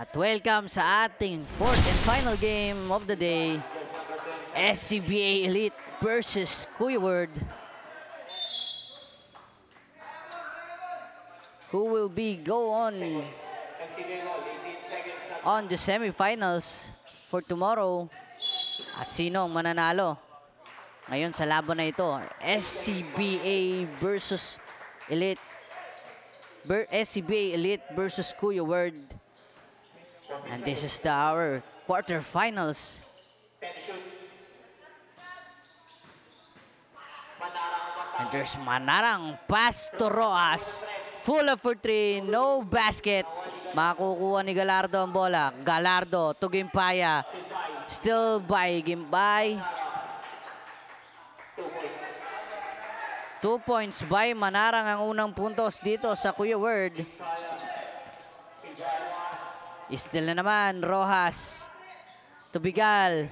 At welcome sa ating fourth and final game of the day. SCBA Elite versus Kuya Word. Who will be go on the semifinals for tomorrow. At sino ang mananalo ngayon sa laban na ito? SCBA versus Elite. SCBA Elite versus Kuya Word. And this is our quarterfinals. And there's Manarang, pass to Rojas. Full up for three, no basket. Makukuha ni Galardo ang bola. Galardo to Gimpaya. Still by Gimpay. 2 points by Manarang ang unang puntos dito sa Kuya Word. Still na naman, Rojas. To Bigal.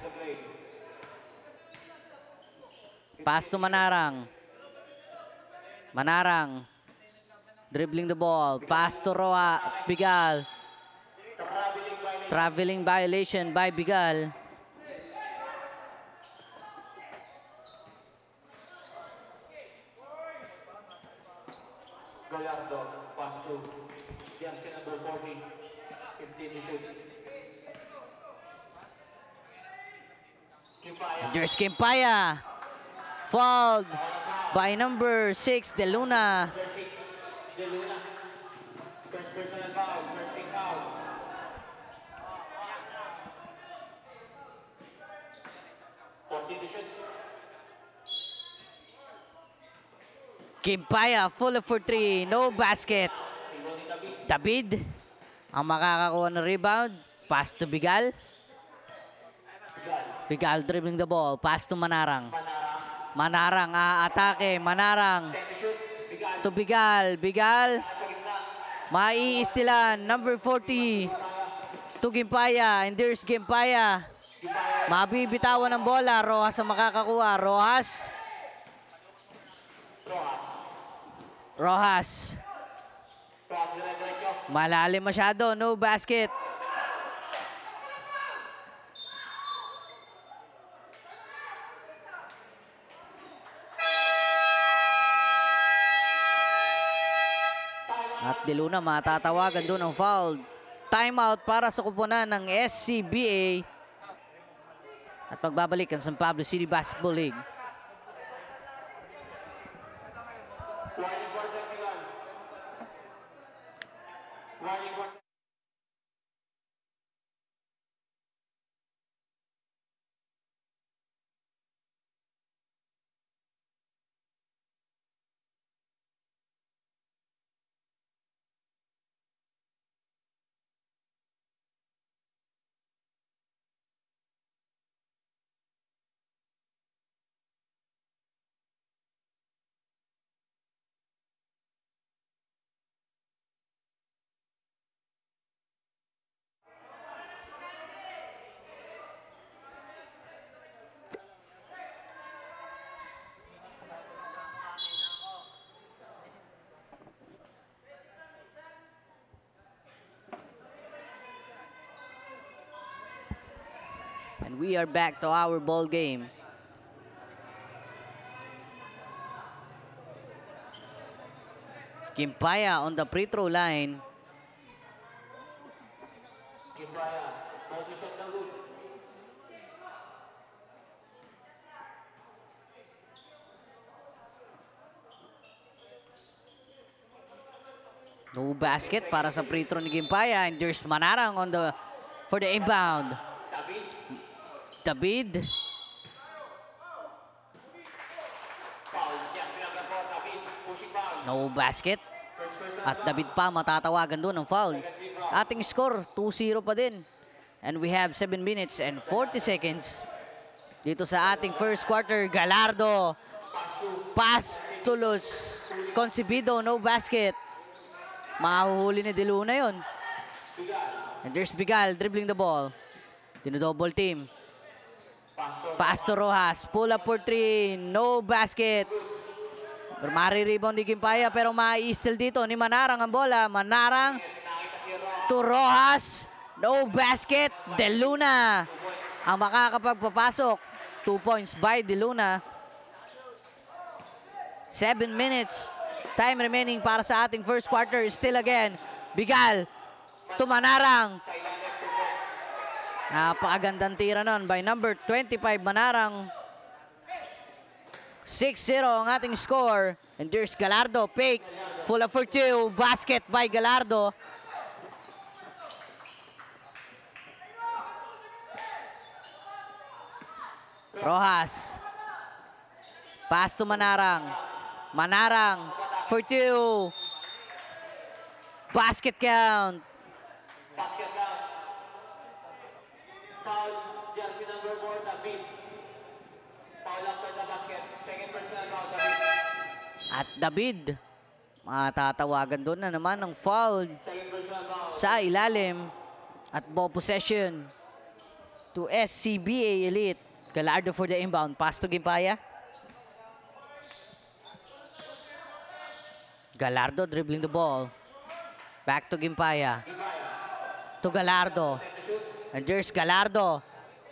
Pass to Manarang. Manarang. Dribbling the ball. Pass to Bigal. Traveling violation by Bigal. Gallardo, pass to Jansen number 40. 15 to shoot. And there's Gimpaya. Fouled by number 6, De Luna. De Luna. First personal foul, first thing foul. Gimpaya, full of for three, no basket. David ang makakakuha ng rebound. Pass to Bigal. Bigal dribbling the ball. Pass to Manarang. Manarang atake. Manarang to Bigal. Bigal maiistilan. Number 40 to Gimpaya. And there's Gimpaya. Mabibitawan ng bola. Rojas ang makakakuha. Rojas. Malalim masyado. No basket. At De Luna matatawagan doon ng foul. Timeout para sa kupunan ng SCBA. At magbabalik ang San Pablo City Basketball League. And we are back to our ball game. Gimpaya on the free throw line. Gimpaya, mag-isip na good. No basket para sa free throw ni Gimpaya. And there's Manarang on for the inbound. David. No basket. At David pa matatawagan doon ng foul. Ating score, 2-0 pa din. And we have 7 minutes and 40 seconds. Dito sa ating first quarter, Galardo. Pass to Luz. Concebido, no basket. Mahuhuli ni De Luna yun. And there's Bigal dribbling the ball. Dino-double team. Pass to Rojas. Pull up for three. No basket. Mari-rebound ni Gimpaya pero mai-steal dito ni Manarang ang bola. Manarang to Rojas. No basket. De Luna ang makakapagpapasok. 2 points by De Luna. 7 minutes. Time remaining para sa ating first quarter. Still again. Bigal. To Manarang. Napakagandang tira nun by number 25 Manarang. 6-0 ang ating score. And there's Galardo. Fake. Full up for 2. Basket by Galardo. Rojas. Pass to Manarang. Manarang for 2. Basket count. Basket count. Foul, jersey number 4, David. Foul after the basket. Second personal foul, David. At David. Matatawagan doon na naman ng foul Second personal foul. sa ilalim. At ball possession to SCBA Elite. Galardo for the inbound. Pass to Gimpaya. Galardo dribbling the ball. Back to Gimpaya. To Galardo. And there's Galardo.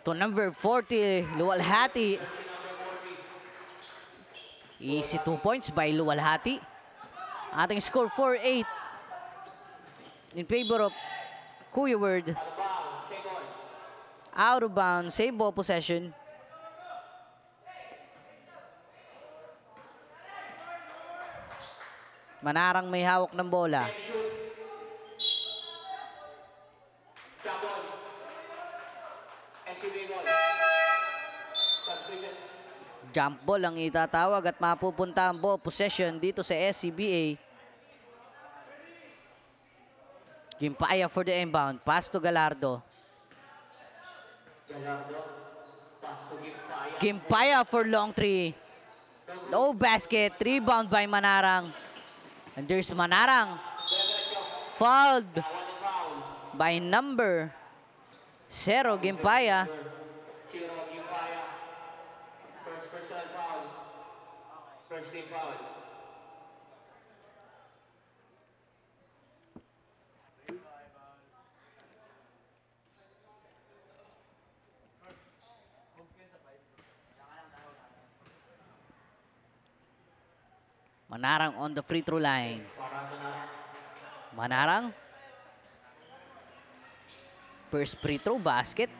To number 40, Luwalhati. Easy 2 points by Luwalhati. Ating score 4-8 in favor of Kuya Word. Out of bounds, save ball possession. Manarang may hawak ng bola. Jabon. SCB ball. Completed. Jump ball ang itatawag at mapupunta ang ball possession dito sa SCBA. Gimpaya for the inbound. Pass to Galardo. Galardo. Pass to Gimpaya. Gimpaya for long three. No basket. Rebound by Manarang. And there's Manarang. Fouled by number 0, Gimpaya. 0, Gimpaya. First personal foul. First team foul. Manarang on the free throw line. Manarang. First free throw, basket.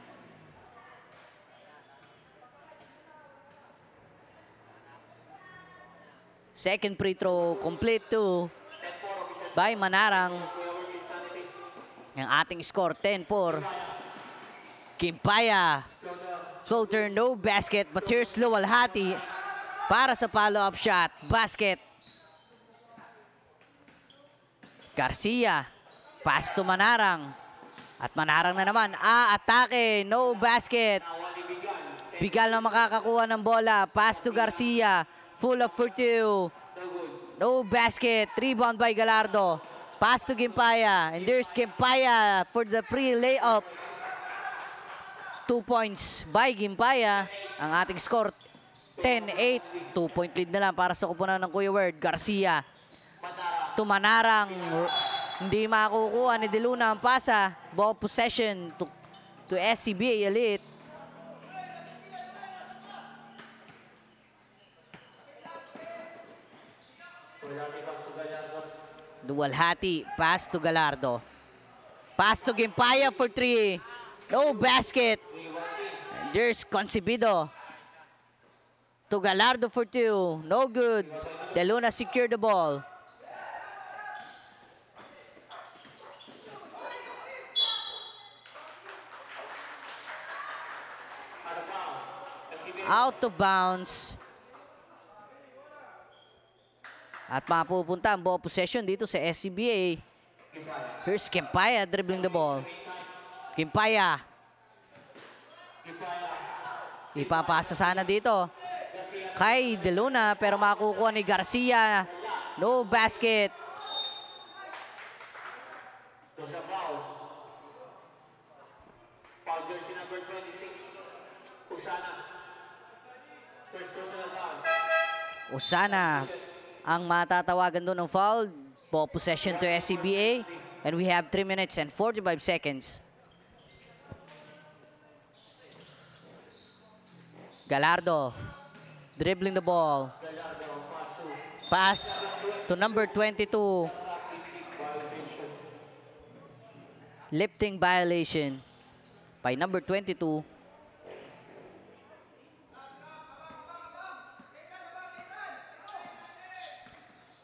Second free throw, complete too by Manarang. Ang ating score, 10-4. Gimpaya. Floater, no basket, but here's Luwalhati para sa follow-up shot. Basket. Garcia. Pass to Manarang. At Manarang na naman. Atake. No basket. Bigal na makakakuha ng bola. Pass to Garcia. Full up for 2. No basket. Rebound by Galardo. Pass to Gimpaya. And there's Gimpaya for the free layup. 2 points by Gimpaya. Ang ating score, 10-8. 2-point lead na lang para sa kupunan ng Kuya Word. Garcia. To Manarang. Hindi makukuha ni De Luna ang pasa. Ball possession to SCBA Elite. Luwalhati. Pass to Galardo. Pass to Gimpaya for 3. No basket. And there's Concebido. To Galardo for 2. No good. De Luna secured the ball. Out of bounds. At mapupunta ang ball possession dito sa SCBA. Here's Gimpaya dribbling the ball. Gimpaya. Ipapasa sana dito kay De Luna pero makukuha ni Garcia. No basket. Foul jersey number 26. Usana. First personal foul. Usana ang matatawagan doon ng foul. Ball possession to SCBA. And we have 3 minutes and 45 seconds. Gallardo dribbling the ball. Pass to number 22. Lifting violation by number 22.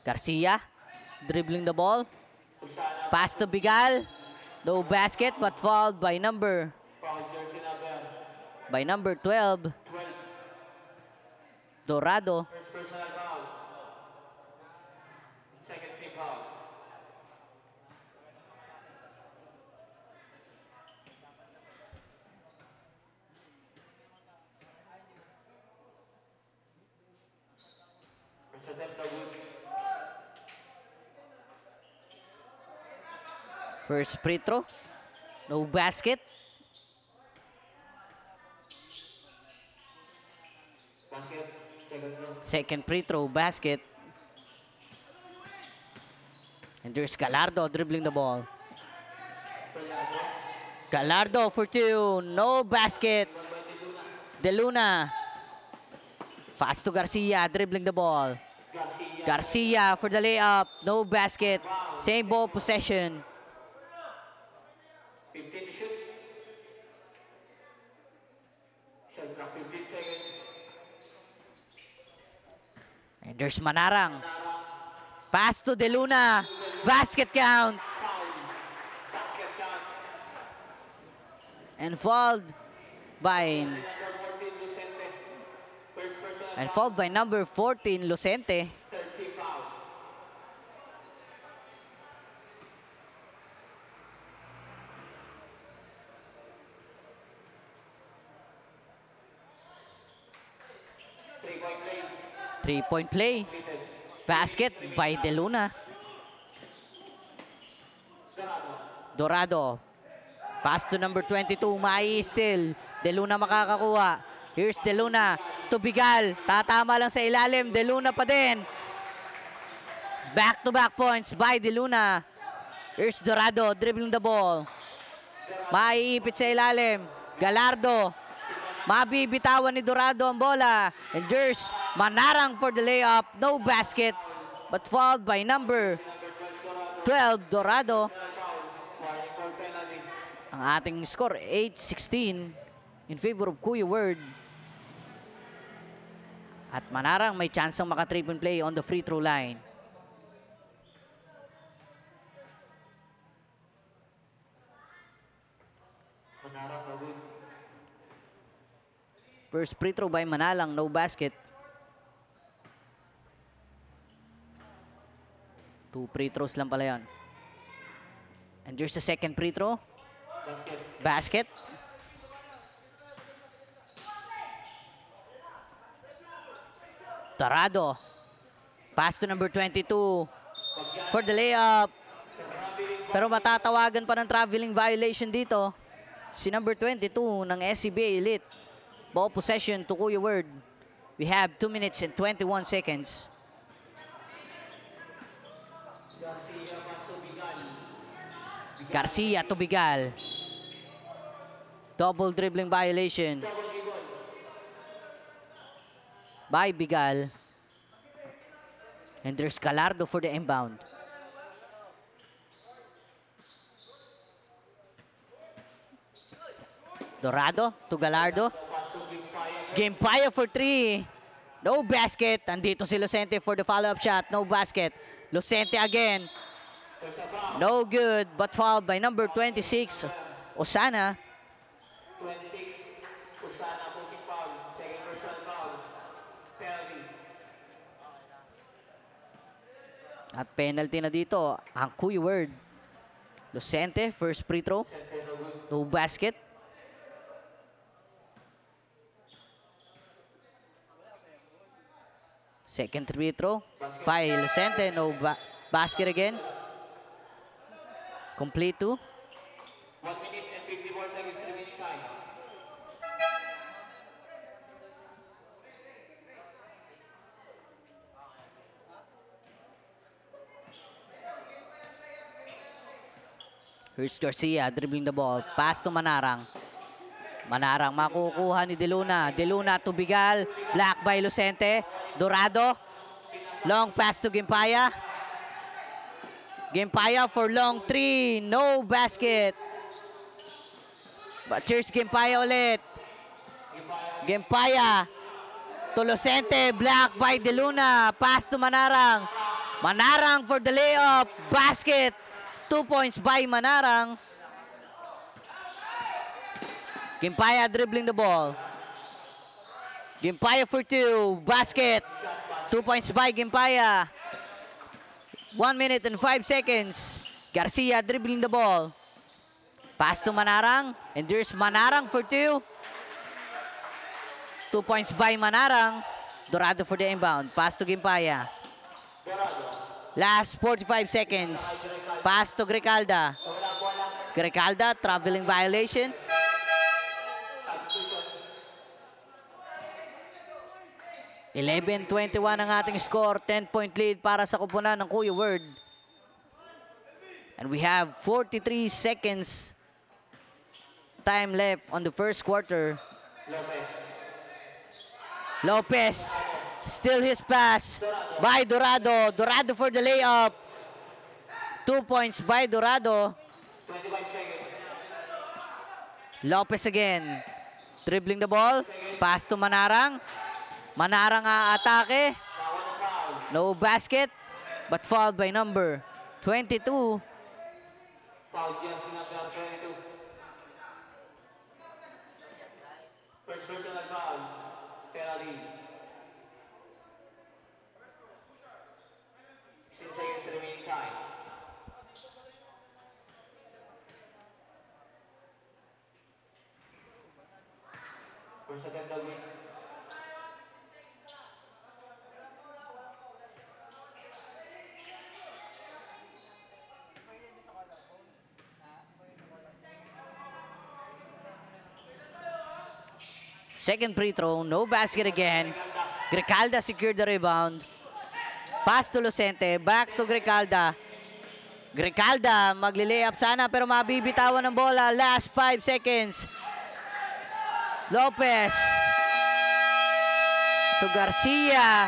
Garcia dribbling the ball. Pass to Bigal. No basket but fouled by number 12. Dorado. First personal foul. Second team foul. First attempt Dawood. First free throw. No basket. Basket. Second throw. Second free throw, basket. And there's Gallardo dribbling the ball. Gallardo for two. No basket. De Luna. Pass to Garcia dribbling the ball. Garcia for the layup. No basket. Same ball possession. 15 to shoot. Shot clock 15 seconds. And there's Manarang. Pass to De Luna. Basket count. Basket count. And fouled by Number 14 Lucente. First personal and fouled by number 14 Lucente. third team foul. Three-point play. 3-point play. Completed. Basket by De Luna. Dorado. Pass to number 22. Mai still. De Luna makakakuha. Here's De Luna to Bigal. Tatama lang sa ilalim. De Luna pa din. Back-to-back points by De Luna. Here's Dorado dribbling the ball. Maiipit sa ilalim. Gallardo. Mabibitawan ni Dorado ang bola. And there's Manarang for the layup. No basket. But fouled by number 12, Dorado. Warning for penalty. Ang ating score, 8-16 in favor of Kuya Word. At Manarang may chance ang maka 3-point play on the free throw line. Manarang Dawood. First free throw by Manalang, no basket. 2 free throws lang pala yun. And there's the second free throw. Basket. Basket. Dorado. Pass to number 22 for the layup. Pero matatawagan pa ng traveling violation dito. Si number 22 ng SCBA Elite. Ball possession to Kuya Word. We have 2 minutes and 21 seconds. Garcia to Bigal. Double dribbling violation by Bigal. And there's Gallardo for the inbound. Dorado to Gallardo. Game fire for 3. No basket. Andito si Lucente for the follow-up shot. No basket. Lucente again. No good, but fouled by number 26, Osana. 26. Usana pushing foul. Second personal foul. Penalty. At penalty na dito ang Kuya Word. Lucente, first free throw. No basket. Second free throw by Lucente. No basket again. Complete 2. 1 minute and 54 seconds remaining time. Here's Garcia dribbling the ball. Pass to Manarang. Manarang makukuha ni De Luna. De Luna to Bigal. Block by Lucente. Dorado. Long pass to Gimpaya. Gimpaya for long 3. No basket. But here's Gimpaya ulit. Gimpaya to Lucente. Block by De Luna. Pass to Manarang. Manarang for the layup. Basket. 2 points by Manarang. Gimpaya dribbling the ball. Gimpaya for 2. Basket. 2 points by Gimpaya. 1 minute and 5 seconds. Garcia dribbling the ball. Pass to Manarang. And there's Manarang for 2. 2 points by Manarang. Dorado for the inbound. Pass to Gimpaya. Last 45 seconds. Pass to Grecalda. Grecalda, traveling violation. 11-21 ang ating score. 10-point lead para sa kupunan ng Kuya Word. And we have 43 seconds time left on the first quarter. Lopez. Still his pass by Dorado. Dorado for the layup. 2 points by Dorado. Lopez again. Dribbling the ball. Pass to Manarang. Manarang atake. No basket. But fouled by number 22. Foul yan sinabi ang 22. First personal foul. Penalty. 6 seconds remaining time. First attempt na win. Second free throw, no basket again. Grecalda secured the rebound. Pass to Lucente, back to Grecalda. Grecalda magli-layup sana pero mabibitawan ng bola. Last 5 seconds. Lopez to Garcia.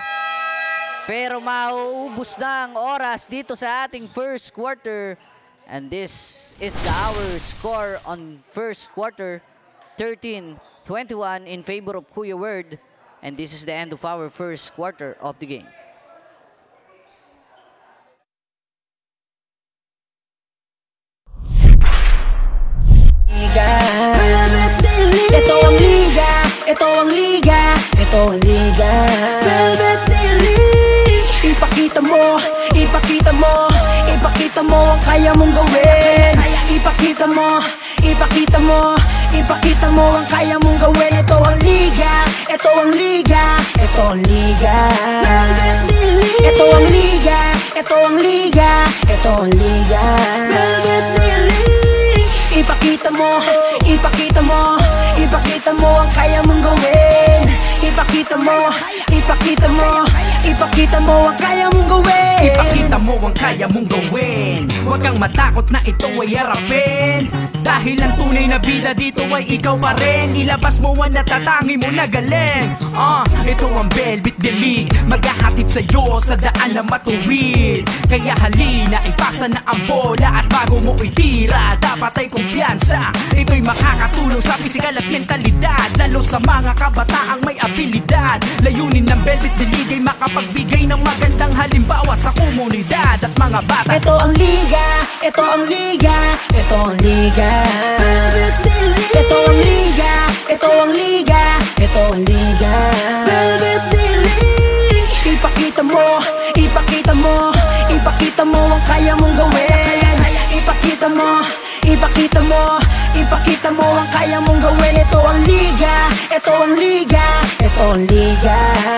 Pero mauubos na ang oras dito sa ating first quarter. And this is the our score on first quarter. 13-21 in favor of Kuya Word. And this is the end of our first quarter of the game. Ito ang liga, ito ang liga, ito ang liga. Velvet Daily. Ipakita mo, ipakita mo, ipakita mo ang kaya mong gawin. Ipakita mo, ipakita mo, ipakita mo ang kaya mong gawin. Ito ang liga, ito ang liga, ito ang liga. Velvet Daily. Ito ang liga, ito ang liga, ito ang liga. Velvet Daily. Ipakita mo, ipakita mo, ipakita mo ang kaya mong gawin. Ipakita mo, ipakita mo, ipakita mo ang kaya mong gawin. Ipakita mo ang kaya mong gawin. Huwag kang matakot na ito ay harapin. Dahil ang tunay na bida dito ay ikaw pa rin. Ilabas mo ang natatangi mo na galing. Ito ang Velvet Daily. Maghahatid sa'yo sa daan na matuwid. Kaya halina, ipasa na ang bola. At bago mo itira, dapat ay kumpiyansa. Ito'y makakatulong sa pisikal at mentalidad, lalo sa mga kabataang may abilidad. Layunin ng Velvet Daily ay makapagbigay ng magandang halimbawa sa komunidad at mga bata. Ito ang liga, ito ang liga, ito ang liga. Velvet Daily. Ito ang liga, ito ang liga, ito ang liga. Velvet Daily. Ipakita mo, ipakita mo, ipakita mo ang kaya mong gawin. Ipakita mo, ipakita mo, ipakita mo ang kaya mong gawin. Ito ang liga, ito ang liga, ito ang liga.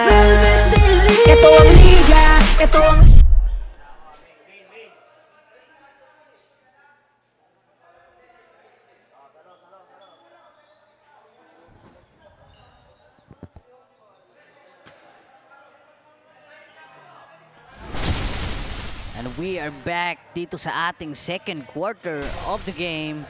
Velvet Daily. Ito ang liga, ito ang And we are back dito sa ating second quarter of the game.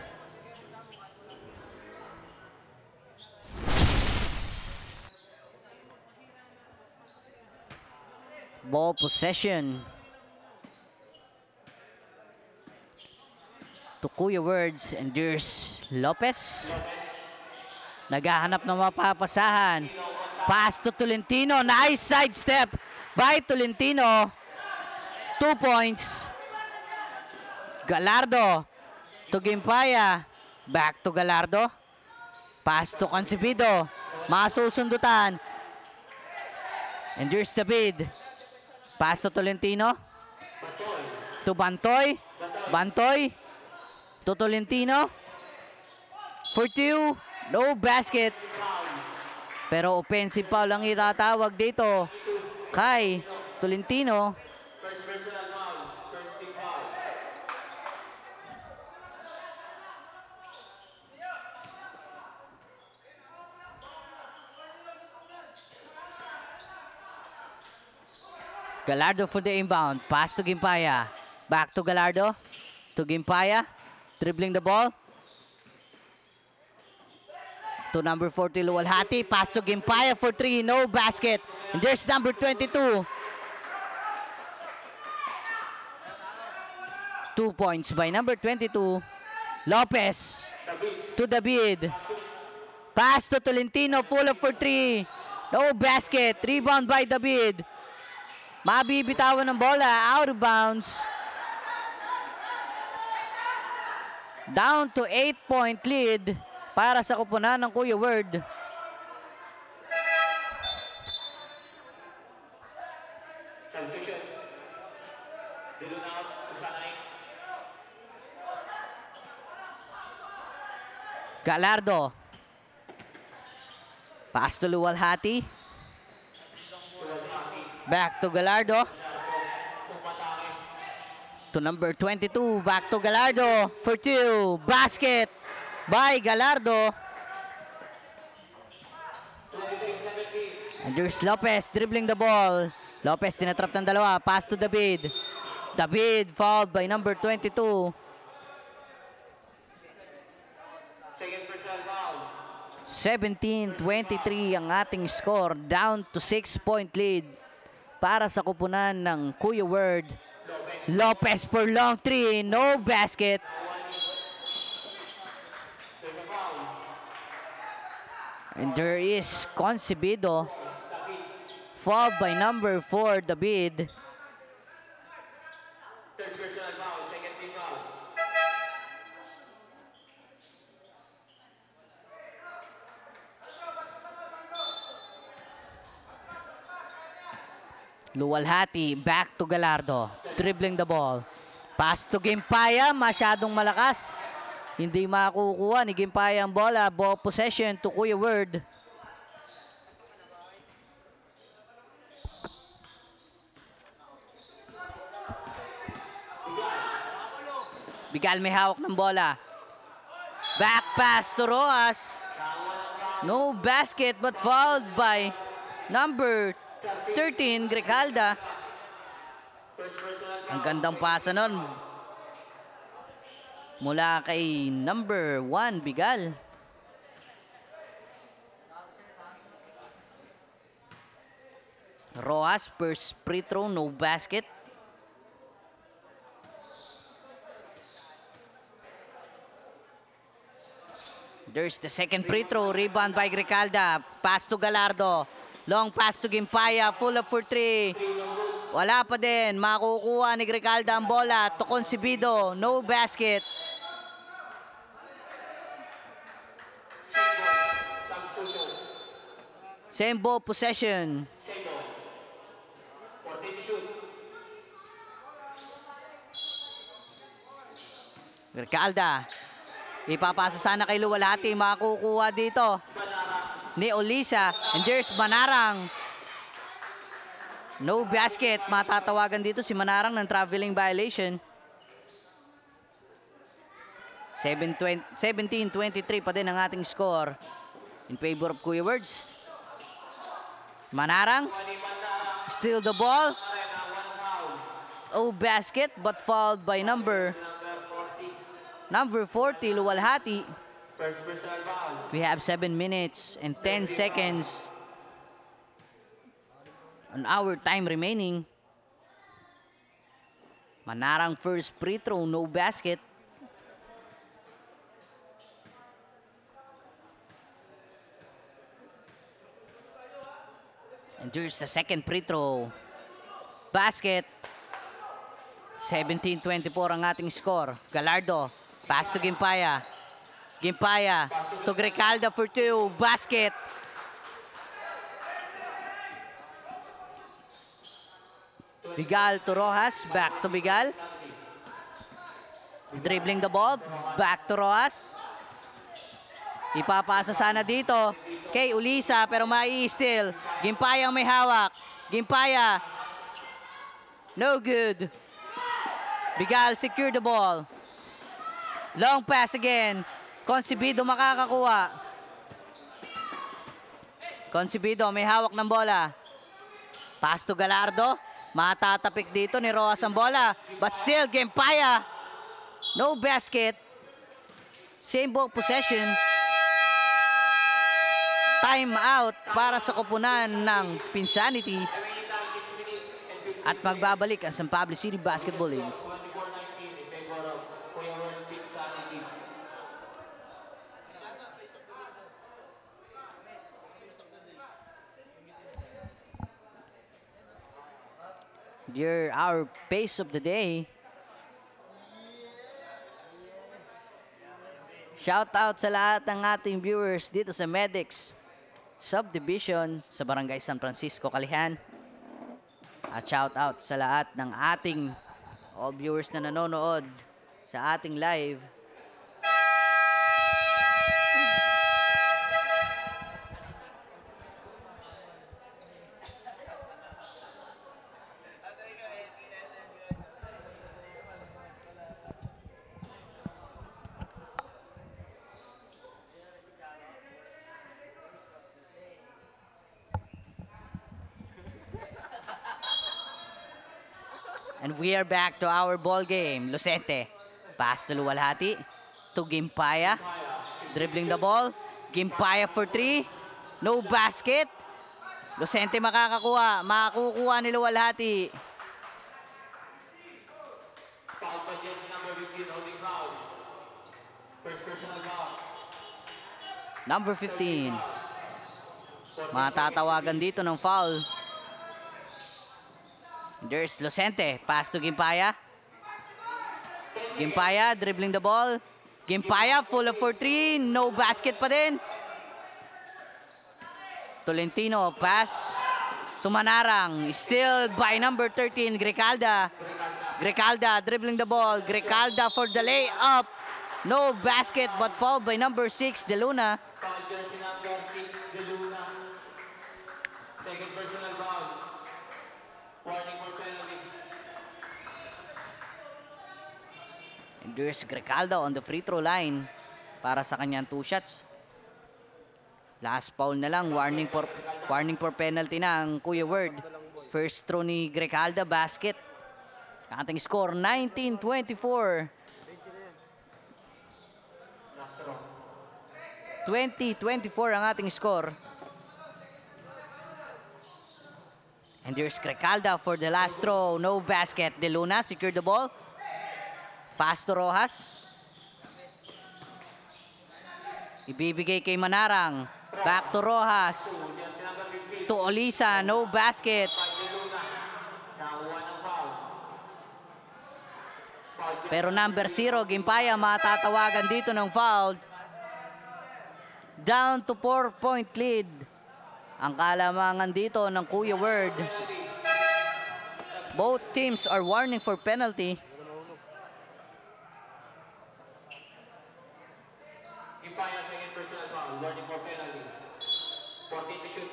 Ball possession. To Kuya Words, and there's Lopez. Naghahanap ng mapapasahan. Pass to Tolentino. Nice sidestep by Tolentino. 2 points. Gallardo to Gimpaya. Back to Gallardo. Pass to Concebido. Masusundutan. And there's David. Pass to Tolentino. To Bantoy. Bantoy. To Tolentino. For 2. No basket. Pero offensive foul ang itatawag dito kay Tolentino. First personal foul. First team foul. Gallardo for the inbound. Pass to Gimpaya. Back to Gallardo. To Gimpaya. Dribbling the ball. To number 40, Luwalhati. Pass to Gimpaya for 3. No basket. And there's number 22. 2 points by number 22. Lopez. To David. Pass to Tolentino. Pull up for 3. No basket. Rebound by David. Mabibitawan ng bola. Out of bounds. Down to 8-point lead para sa koponan ng Kuya Word. Substitution. Dilo na out. Usanay. Gallardo. Pass to Luwalhati. Back to Gallardo. To number 22. Back to Gallardo for 2. Basket by Gallardo. And there's Lopez dribbling the ball. Lopez tinatrap ng dalawa. Pass to David. David fouled by number 22. Second personal foul. 17-23 ang ating score. Down to 6-point lead para sa kupunan ng Kuya Word. Lopez for long 3. No basket. And there is Concebido. Fouled by number 4, David. Third personal foul. Second team foul. Luwalhati back to Gallardo. Dribbling the ball. Pass to Gimpaya. Masyadong malakas. Hindi makukuha ni Gimpaya ang bola. Ball possession to Kuya Word. Bigal may hawak ng bola. Back pass to Rojas. No basket but fouled by number 13, Grijalda. Ang gandang pasa nun. Mula kay number 1, Bigal. Rojas, first free throw, no basket. There's the second free throw, rebound by Grijalda. Pass to Gallardo. Long pass to Gimpaya, pull up for 3. Wala pa din, makukuha ni Grijalda ang bola. To Concebido, no basket. Same ball possession. Grijalda. Ipapasa sana kay Luwalhati, makukuha dito ni Olisa. And there's Manarang. No basket. Matatawagan dito si Manarang ng traveling violation. 17-23 pa din ang ating score in favor of Kuya Words. Manarang. Steal the ball. Oh, basket but fouled by number 40, Luwalhati. First personal foul. We have 7 minutes and 10 seconds on our time remaining. Manarang first free throw, no basket. And here's the second free throw. Basket. 17-24 ang ating score. Gallardo. Pass to Gimpaya. Gimpaya to Grecalda for 2. Basket. Bigal to Rojas. Back to Bigal. Dribbling the ball. Back to Rojas. Ipapasa sana dito kay Ulisa pero mai-steal. Gimpaya ang may hawak. Gimpaya. No good. Bigal secure the ball. Long pass again. Concebido makakakuha. Concebido may hawak ng bola. Pass to Gallardo. Matatapik dito ni Rojas ang bola. But still, Gimpaya. No basket. Same ball possession. Time out para sa koponan ng Pinsanity. At magbabalik ang San Pablo City Basketball League. 24-19 in favor of Kuya World Pinsanity. Dear our pace of the day. Shout out sa lahat ng ating viewers dito sa Medics Subdivision sa Barangay San Francisco, Kalihan. At shout out sa lahat ng ating all viewers na nanonood sa ating live. And we are back to our ball game. Lucente. Pass to Luwalhati. To Gimpaya. Dribbling the ball. Gimpaya for 3. No basket. Lucente makakakuha. Makakukuha ni Luwalhati. Foul by jersey number 15, holding foul. First personal foul. Number 15. Matatawagan dito ng foul. There's Lucente. Pass to Gimpaya. Gimpaya dribbling the ball. Gimpaya full up for 3. No basket pa din. Tolentino pass to Manarang. Still by number 13, Grecalda. Grecalda dribbling the ball. Grecalda for the layup. No basket but fouled by number 6, De Luna. Foul jersey number 6, De Luna. Second personal foul. Warning for penalty. And there's Grecalda on the free throw line para sa kanyang 2 shots. Last foul na lang, warning for penalty na ang Kuya Word. First throw ni Grecalda, basket. Ang ating score 19-24. 20-24 ang ating score. And there's Grecalda for the last throw. No basket. De Luna secured the ball. Pass to Rojas. Ibibigay kay Manarang. Back to Rojas. To Olisa. No basket. Pero number 0, Gimpaya, matatawagan dito ng foul. Down to 4-point lead. Ang kalamangan dito ng Kuya Word. Both teams are warning for penalty. Gimpaya, second personal foul. Warning for penalty. 14 to shoot.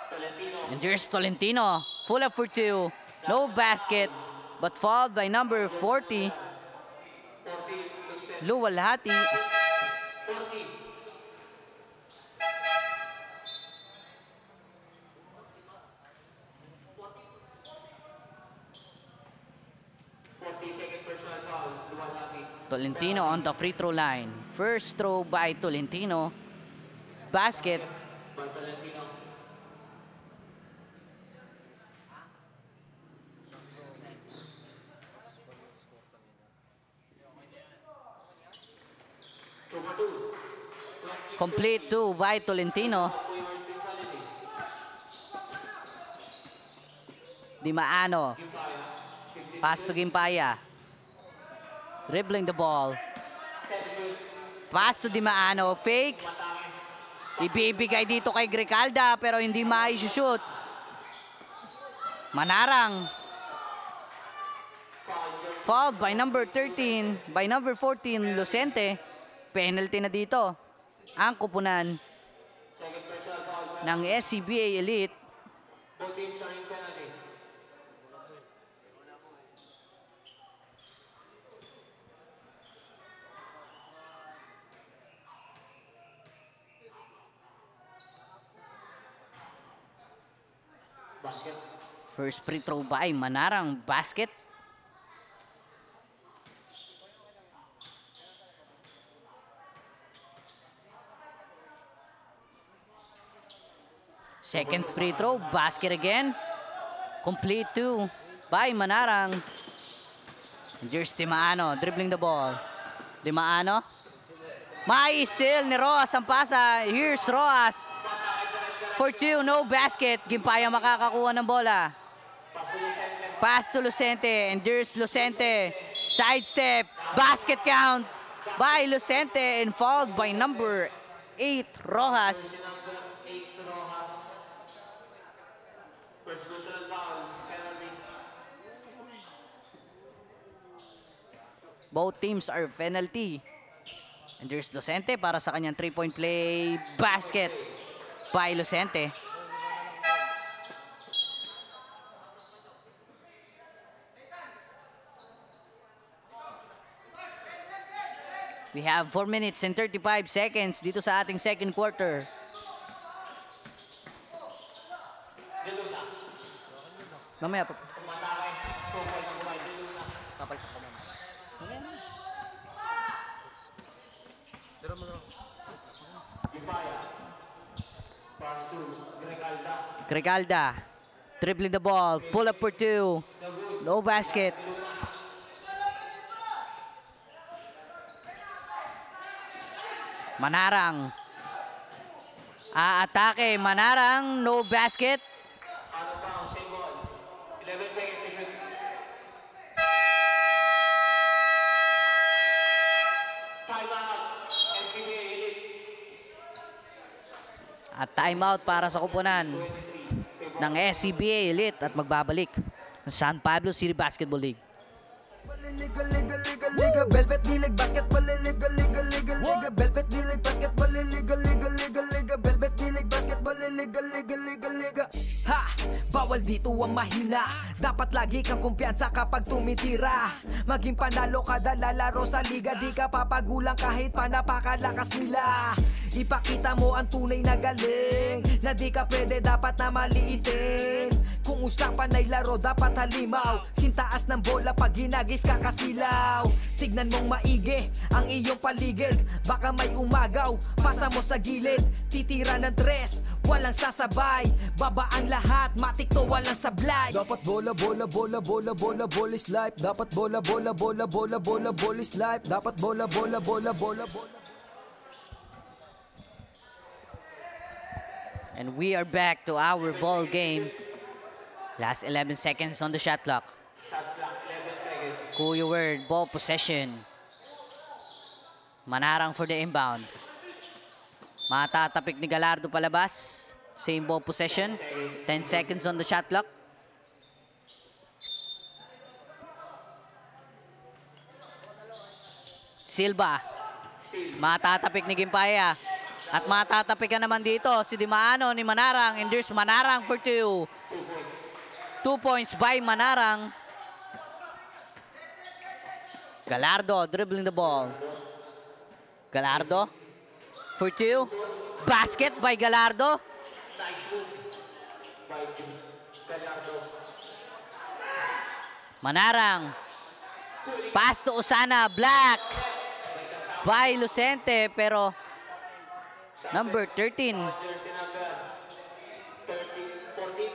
Tolentino. And there's Tolentino. Full up for 2. No basket. But fouled by number 40. 40 to 7. Luwalhati. 40. Second personal foul. Luwalhati. Tolentino on the free throw line. First throw by Tolentino. Basket. By Tolentino. Complete to by Tolentino. Di Maano. Pass to Gimpaya. Dribbling the ball. Pass to Di Maano. Fake. Ibibigay dito kay Grijalda pero hindi ma-shoot. Manarang. Fouled by number 13. By number 14, Lucente. Penalty na dito. Ang kupunan ng SCBA Elite. Both teams are in penalty. Basket. First free throw by Manarang. Basket. Second free throw, basket again. Complete two by Manarang. And here's Di Maano, dribbling the ball. Di Maano. May steal ni Roas ang pasa. Here's Roas. For two, no basket. Gimpaya makakakuha ng bola. Pass to Lucente. And there's Lucente. Sidestep. Basket count by Lucente and fouled by number 8, Rojas. First personal foul, penalty. Both teams are penalty. And there's Lucente para sa kanyang 3-point play. Basket by Lucente. We have 4 minutes and 35 seconds dito sa ating second quarter. Mamaya pa. Tumatake. 2 points by Deluna. Kapal ka naman. Gimpaya. Pass to Grijalda. Grijalda. Dribbling the ball. Pull up for two. No basket. Manarang. Aatake. Manarang. No basket. Out of bounds, same ball. 11 seconds to shoot. Timeout. NCBA Elite. At timeout para sa kupunan ng SCBA Elite at magbabalik ng San Pablo City Basketball League. Liga, liga, liga, liga, Velvet Dilig Basketball, liga, liga, liga, liga, Velvet Dilig Basketball, liga, liga, liga, liga, Velvet Dilig Basketball, liga, liga, liga, liga. Ha! Bawal dito ang mahina. Dapat lagi kang kumpiyansa kapag tumitira. Maging panalo kada lalaro sa liga. Di ka papagulang kahit pa napakalakas nila. Ipakita mo ang tunay na galing. Na di ka pwede dapat na maliitin. Kung usapan ay laro dapat halimaw. Sintaas ng bola pag ginagis ka kasilaw. Tignan mong maigi ang iyong paligid. Baka may umagaw, pasa mo sa gilid. Titira ng tres, walang sasabay. Babaan lahat, matik to walang sablay. Dapat bola, bola, bola, bola, bola, bola is life. Dapat bola, bola, bola, bola, bola, bola is life. Dapat bola, bola, bola, bola, bola. And we are back to our ball game. Last 11 seconds on the shot clock. Shot clock, 11 seconds. Kuya Word, ball possession. Manarang for the inbound. Matatapik ni Galardo palabas. Same ball possession. 10 seconds on the shot clock. Silva. Matatapik ni Gimpaya. At matatapik ka naman dito si Di Maano ni Manarang. And there's Manarang for two. 2 points by Manarang. Galardo dribbling the ball. Galardo for two. Basket by Galardo. Nice move by Gallardo. Manarang. Pass to Osana. Black by Lucente. Pero number 13. Jersey number 14.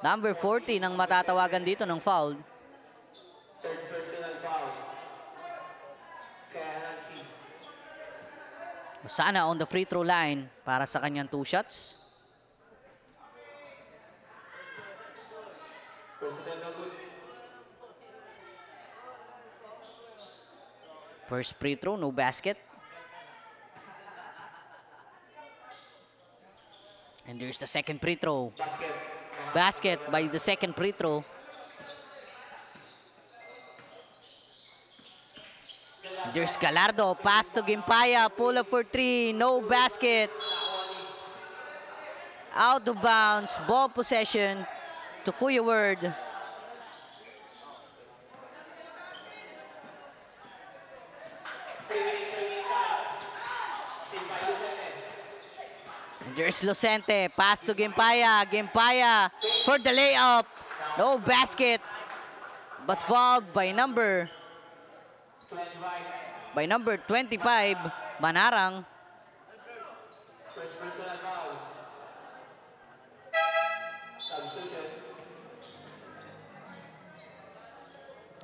Number 14 ang matatawagan dito ng foul. Third personal foul. Kaya Nancy. Sana on the free throw line para sa kanyang 2 shots. First free throw, no basket. And there's the second free throw. Basket by the second free throw. There's Gallardo, pass to Gimpaya, pull up for 3, no basket. Out of bounds, ball possession to Kuya Word. And there's Lucente, pass to Gimpaya, Gimpaya for the layup, no basket, but fouled by number 25, Manarang. First personal foul. Substitution.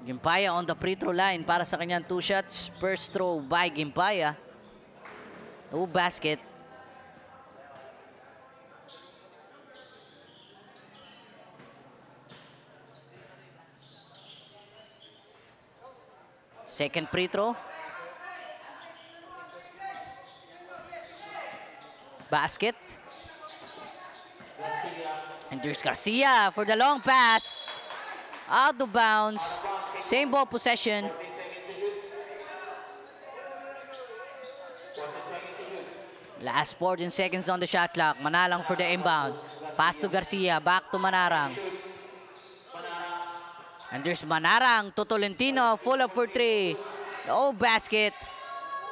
Gimpaya on the free throw line para sa kanyang 2 shots. First throw by Gimpaya. No basket. Second free throw. Basket. And there's Garcia for the long pass. Out of bounds. Same ball possession. Last 14 seconds on the shot clock. Manalang for the inbound. Pass to Garcia. Back to Manarang. And there's Manarang to Tolentino. Full up for 3. No basket.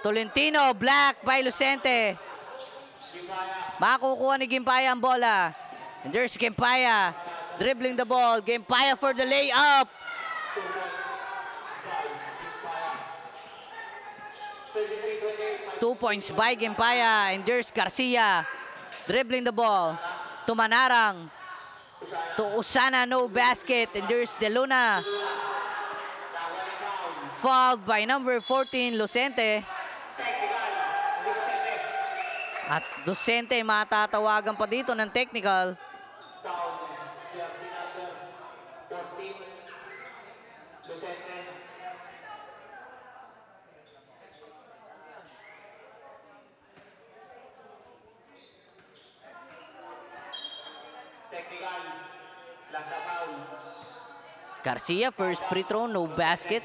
Tolentino. Black by Lucente. Makukuha ni Gimpaya ang bola. And there's Gimpaya. Dribbling the ball. Gimpaya for the layup. 2 points by Gimpaya. And there's Garcia. Dribbling the ball to Manarang. To Usana, no basket. And there's De Luna. Fouled by number 14, Lucente. At Lucente, matatawagan pa dito ng technical. Garcia, first free throw, no basket.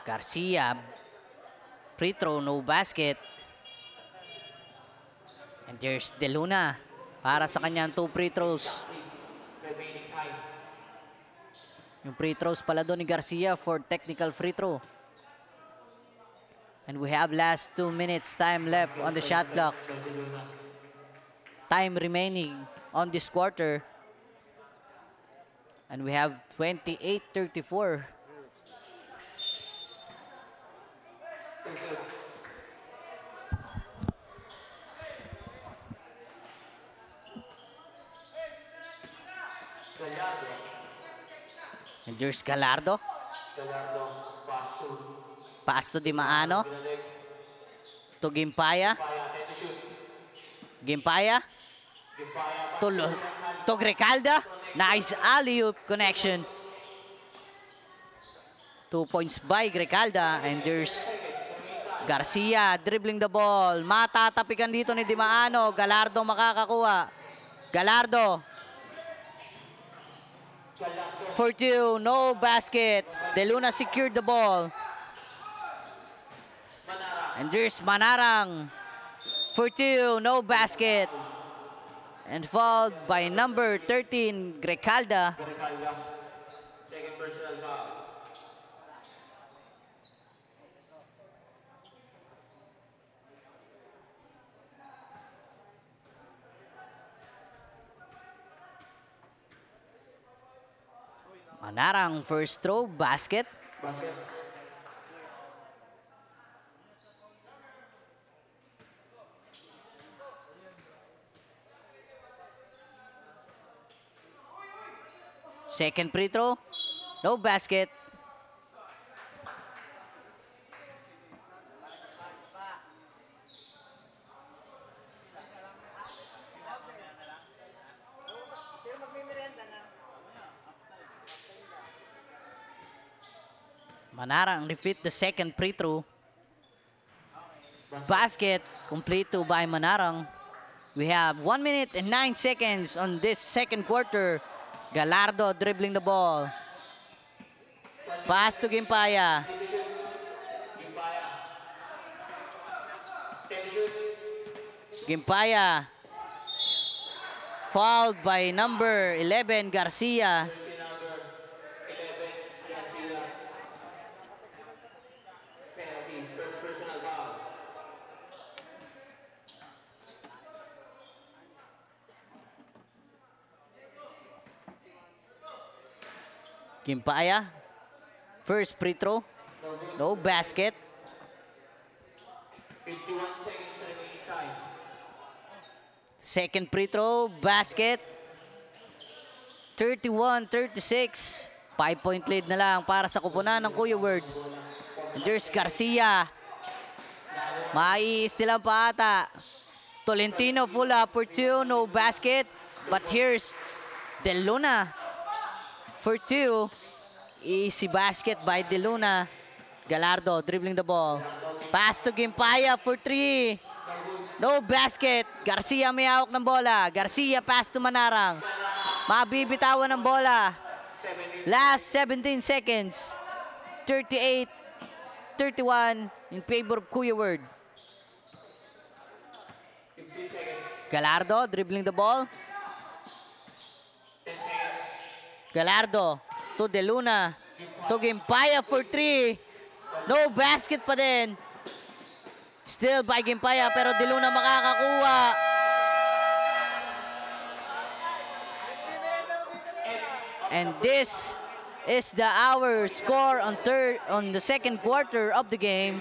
Garcia, free throw, no basket. And there's De Luna para sa kanyang 2 free throws. Yung free throws pala doon ni Garcia for technical free throw. And we have last 2 minutes time left on the shot clock. Time remaining on this quarter. And we have 28:34. And there's Gallardo. Pass to Di Maano. To Gimpaya. Gimpaya. To Grecalda. Nice alley-oop connection. 2 points by Grecalda. And there's Garcia dribbling the ball. Matatapikan dito ni Di Maano. Gallardo makakakuha. Gallardo. For 2, no basket. De Luna secured the ball. And there's Manarang. For 2, no basket. And fouled by number 13, Grecalda. Second personal foul. Manarang, first throw, basket. Basket. Second free throw. No basket. Manarang defeat the second free throw. Basket complete to by Manarang. We have 1 minute and 9 seconds on this second quarter. Gallardo dribbling the ball. Pass to Gimpaya. Gimpaya. Fouled by number 11, Garcia. Gimpaya, first free throw, no basket. 51 seconds remaining time. Second free throw, basket. 31-36. 5-point lead na lang para sa kupunan ng Kuya Word. And there's Garcia. Maiistilan pa ata. Tolentino full up for two, no basket. But here's De Luna for two. Easy basket by De Luna. Gallardo dribbling the ball. Pass to Gimpaya for three. No basket. Garcia may hawak ng bola. Garcia pass to Manarang. Mabibitawan ng bola. Last 17 seconds. 38-31 in favor of Kuya Word. Gallardo dribbling the ball. Gallardo to De Luna. To Gimpaya for three. No basket pa din. Still by Gimpaya pero De Luna makakakuha. And this is the hour score on the second quarter of the game.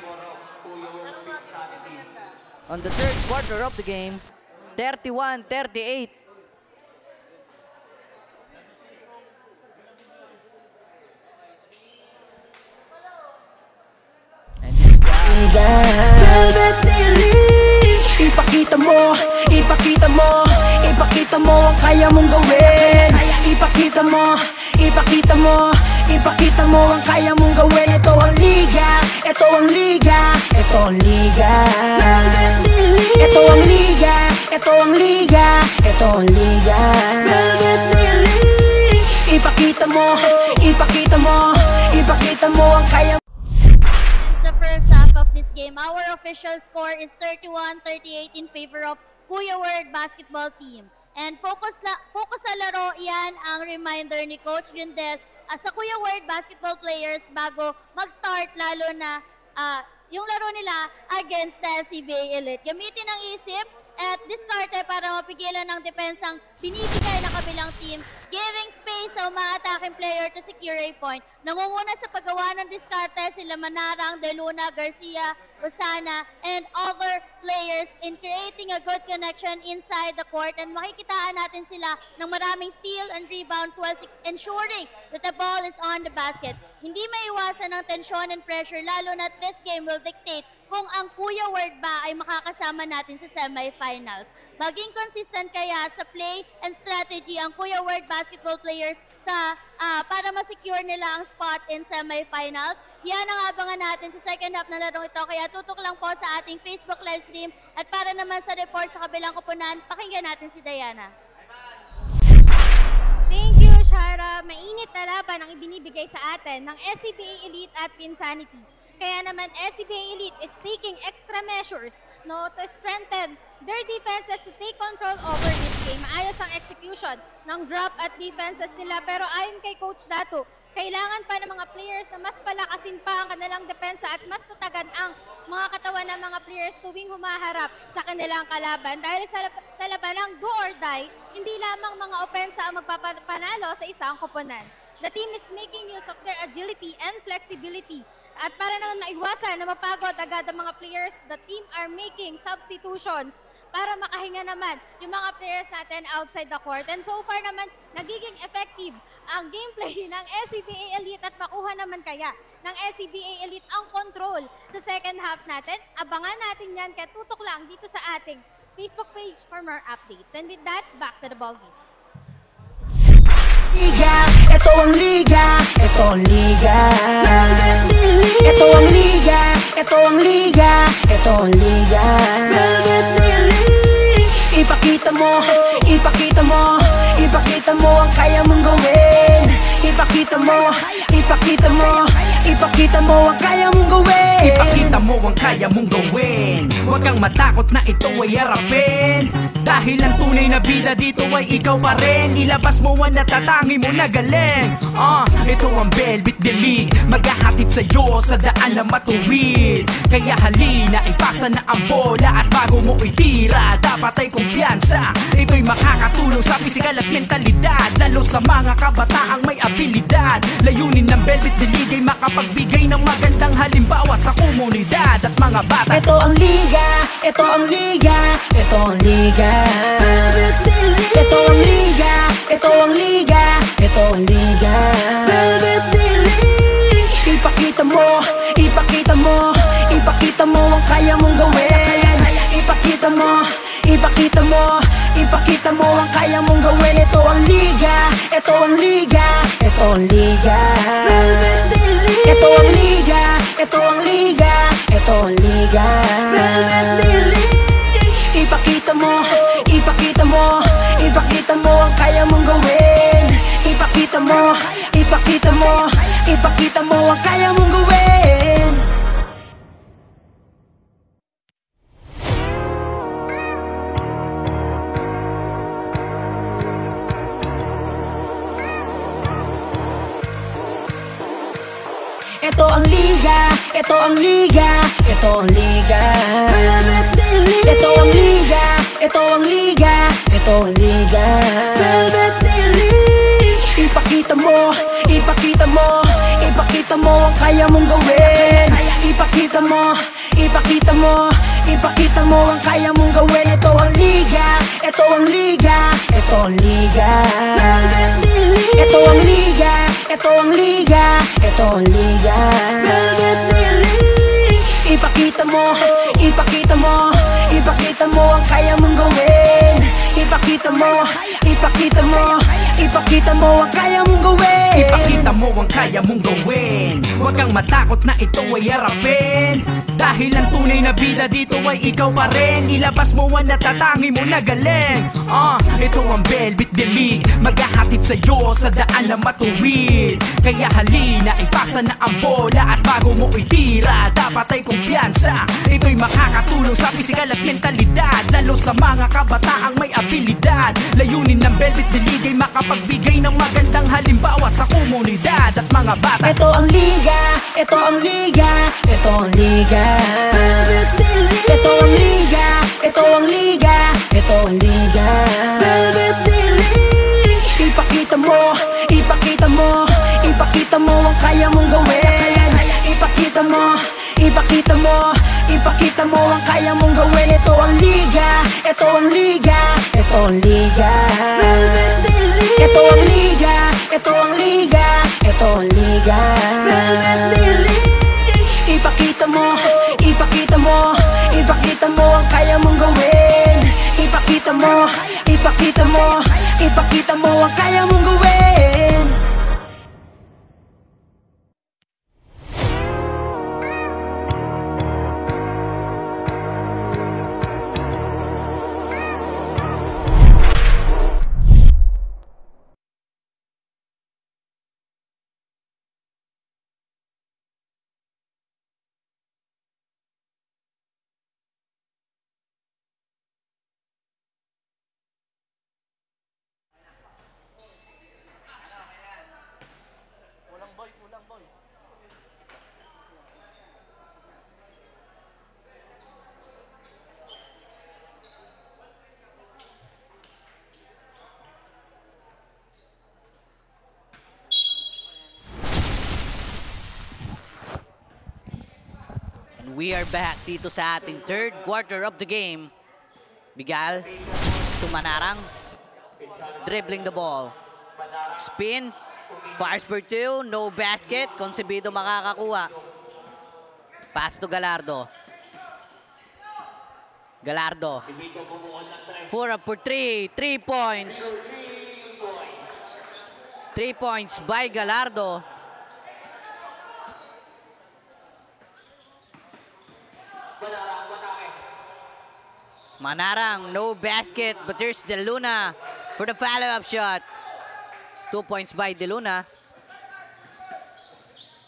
On the third quarter of the game, 31-38. And this guy. Velvet Daily. Ipakita mo, ipakita mo, ipakita mo ang kaya mong gawin. Ipakita mo, ipakita mo, ipakita mo ang kaya mong gawin. Ito ang liga, ito ang liga, ito ang liga. Velvet Daily. Ito ang liga, ito ang liga, ito ang liga. Velvet Daily. Ipakita mo, ipakita mo, ipakita mo ang kaya. The first half of this game, our official score is 31-38 in favor of Kuya Word basketball team. And focus sa laro, iyan ang reminder ni Coach Jundel sa Kuya Word basketball players bago mag-start, lalo na yung laro nila against the SCBA Elite. Gamitin ang isip at diskarte para mapigilan ng depensang binibigay ng kabilang team, giving space sa umaataking player to secure a point. Nangunguna sa paggawa ng diskarte sila Manarang, De Luna, Garcia, Rosana, and other players in creating a good connection inside the court, and makikitaan natin sila ng maraming steal and rebounds while ensuring that the ball is on the basket. Hindi maiwasan ng tensyon and pressure, lalo na this game will dictate kung ang Kuya Word ba ay makakasama natin sa semifinals. Maging consistent kaya sa play and strategy ang Kuya Word basketball players para ma-secure nila ang spot in semifinals. Yan ang abangan natin sa second half na larong ito. Kaya tutok lang po sa ating Facebook live stream. At para naman sa report sa kabilang kupunan, pakinggan natin si Diana. Thank you, Shara. Mainit na laban ang ibinibigay sa atin ng SCBA Elite at Pinsanity. Kaya naman SCBA Elite is taking extra measures to strengthen their defenses to take control over this game. Ayos ang execution ng drop at defenses nila, pero ayon kay Coach Dato, kailangan pa ng mga players na mas palakasin pa ang kanilang depensa at mas tatagan ang mga katawan ng mga players tuwing humaharap sa kanilang kalaban. Dahil sa labanang do or die, hindi lamang mga opensa ang magpapanalo sa isang koponan. The team is making use of their agility and flexibility At para naman maiwasan na mapagod agad ang mga players, the team are making substitutions para makahinga naman yung mga players natin outside the court. And so far naman, nagiging effective ang gameplay ng SCBA Elite at makuha naman kaya ng SCBA Elite ang control sa second half natin. Abangan natin yan, kaya tutok lang dito sa ating Facebook page for more updates. And with that, back to the ballgame. Liga, ito ang liga, ito ang liga. Ito ang liga, ito ang liga, ito ang liga. Ipakita mo, ipakita mo, ipakita mo ang kaya mong gawin. Ipakita mo, ipakita mo, ipakita mo ang kaya mong gawin. Ipakita mo ang kaya mong gawin. Huwag kang matakot na ito ay harapin. Dahil ang tunay na bida dito ay ikaw pa rin. Ilabas mo ang natatangi mo na galing. Ito ang Velvet Delete, maghahatid sa'yo sa daan na matuwid. Kaya halina, ipasa na ang bola. At bago mo itira, dapat ay kumpiyansa. Ito'y makakatulong sa pisikal at mentalidad, lalo sa mga kabataang may abilidad. Layunin ng Velvet Delete ay makapagbigay ng magandang halimbawa sa komunidad at mga bata. Ito ang liga, ito ang liga, ito ang liga. Ito ang liga, ito ang liga, ito ang liga. Ipakita mo, ipakita mo, ipakita mo ang kaya mong gawin. Ipakita mo, ipakita mo, ipakita mo ang kaya mong gawin. Ito ang liga, ito ang liga, ito ang liga. Ito ang liga, ito ang liga, ito ang liga. Ipakita mo, ipakita mo, ipakita mo ang kaya mong gawin. Ipakita mo, ipakita mo, ipakita mo ang kaya mong gawin. Ito ang liga, ito ang liga, ito ang liga. Ito ang liga, ito ang liga, ito ang liga. Ipakita mo, ipakita mo, ipakita mo ang kaya mong gawin. Ipakita mo, ipakita mo, ipakita mo ang kaya mong gawin. Ito ang liga, ito ang liga, ito ang liga. Ito ang liga, ito ang liga, ito ang liga. Ipakita mo, ipakita mo, ipakita mo ang kaya mong gawin. Ipakita mo, ipakita mo, ipakita mo ang kaya mong gawin. Ipakita mo ang kaya mong gawin. Huwag kang matakot na ito ay harapin. Dahil ang tunay na bida dito ay ikaw pa rin. Ilabas mo ang natatangi mo na galing. Ito ang Velvet Delete, maghahatid sa'yo sa daan na matuwid. Kaya halina, ipasa na ang bola. At bago mo itira, dapat ay kumpiyansa. Ito'y makakatulong sa pisikal at mentalidad, lalo sa mga kabataang may abilidad. Layunin ng Velvet Delete ay makapagbigay ng magandang halimbawa sa komunidad at mga bata. Ito ang liga, ito ang liga, ito ang liga. Ito ang liga, ito ang liga, ito ang liga. Ipakita mo, ipakita mo, ipakita mo ang kaya mong gawin. Ipakita mo, ipakita mo, ipakita mo ang kaya mong gawin. Ito ang liga, ito ang liga, ito ang liga. Ito ang liga, ito ang liga, ito ang liga. Ipakita mo, ipakita mo, ipakita mo ang kaya mong gawin. Ipakita mo, ipakita mo, ipakita mo ang kaya mong gawin. We are back dito sa ating third quarter of the game. Bigal to Manarang. Dribbling the ball. Spin. Fires for two. No basket. Concebido makakakuha. Pass to Galardo. Galardo. 4 up for 3. 3 points. 3 points by Galardo. Manarang, no basket, but there's De Luna for the follow-up shot. 2 points by De Luna.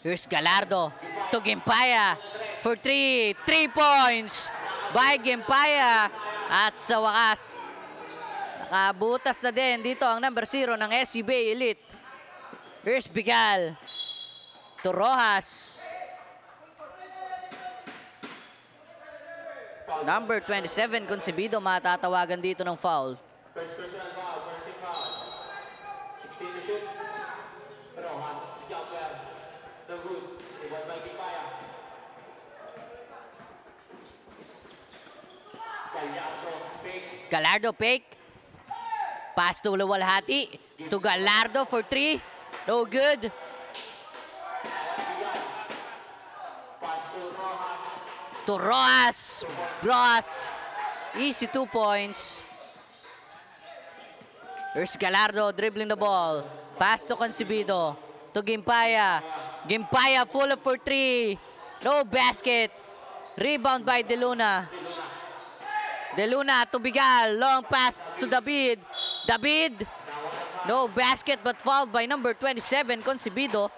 Here's Galardo to Gimpaya for 3. 3 points by Gimpaya. At sa wakas, nakabutas na din dito ang number 0 ng SCBA Elite. Here's Bigal to Rojas. Number 27, Concebido, matatawagan dito ng foul. First personal foul, first team foul. 16 to shoot. Rojas, jumper. No good. Rebound by Gimpaya. Gallardo, fake. Galardo fake. Pass to Luwalhati. To Galardo for 3. No good. Pass to Rojas. To Rojas. Rojas. Easy 2 points. Here's Galardo dribbling the ball. Pass to Concebido. To Gimpaya. Gimpaya full up for 3. No basket. Rebound by De Luna. De Luna to Bigal. Long pass to David. David. No basket but fouled by number 27, Concebido.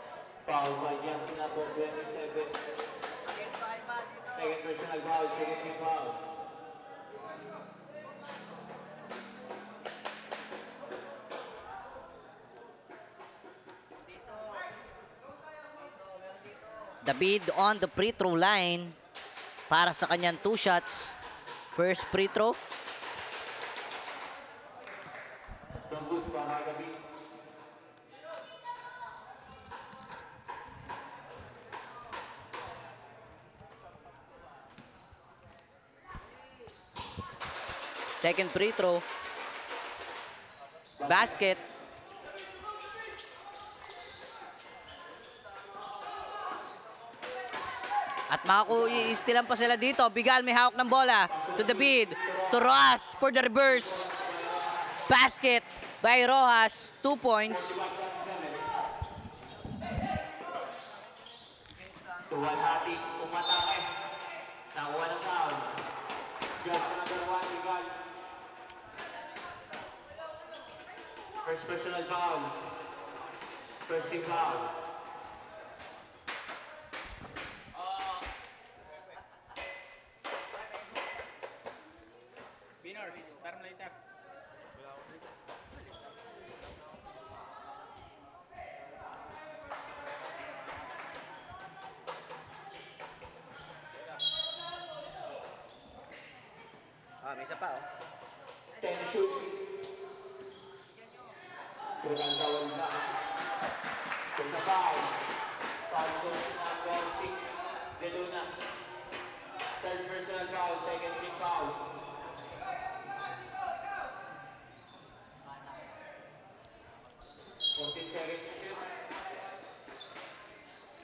Foul by Johnson, number 27. Second personal foul, second team foul. David on the free throw line para sa kanyang 2 shots. First free throw. No good para David. Second free throw. Basket. At makakuistilan pa sila dito. Bigal may hawak ng bola. To David. To Rojas for the reverse. Basket by Rojas. 2 points. Luwalhati, umatake. Nakuha ng foul. Just number 1, Bigal. First personal foul. First team foul. May isa pa, oh. 10 to shoot. Kurang tawag na. Sa foul. Foul goes to number 6, De Luna. Third personal foul, second team foul.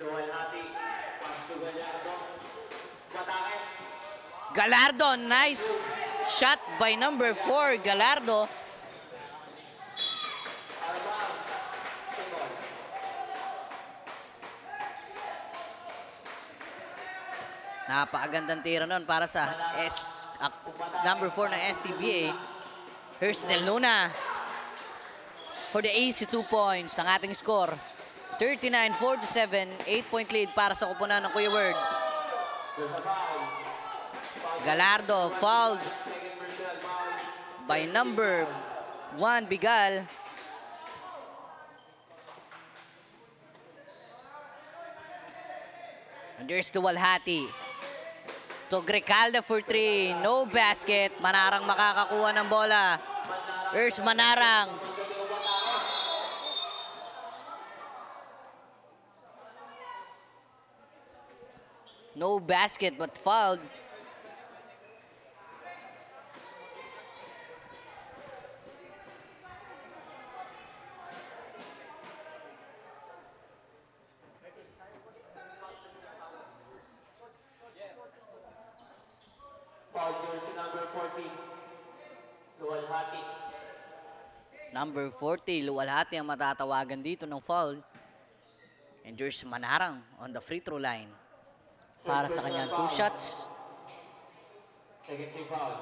Luwalhati, pass to Gallardo. Matake. Galardo, nice shot by number 4, Galardo. Napakagandang tira nun para sa number 4 ng SCBA. Here's De Luna for the easy 2 points. Ang ating score, 39-47, 8-point lead para sa kupunan ng Kuya Word. Galardo fouled by number 1, Bigal. And there's Luwalhati. To Grecalda for 3. No basket. Manarang makakakuha ng bola. Here's Manarang. No basket but fouled. Foul jersey number 40. Luwalhati. Number 40, Luwalhati ang matatawagan dito ng foul. And there's Manarang on the free throw line. Para sa kanyang 2 shots. Second team foul.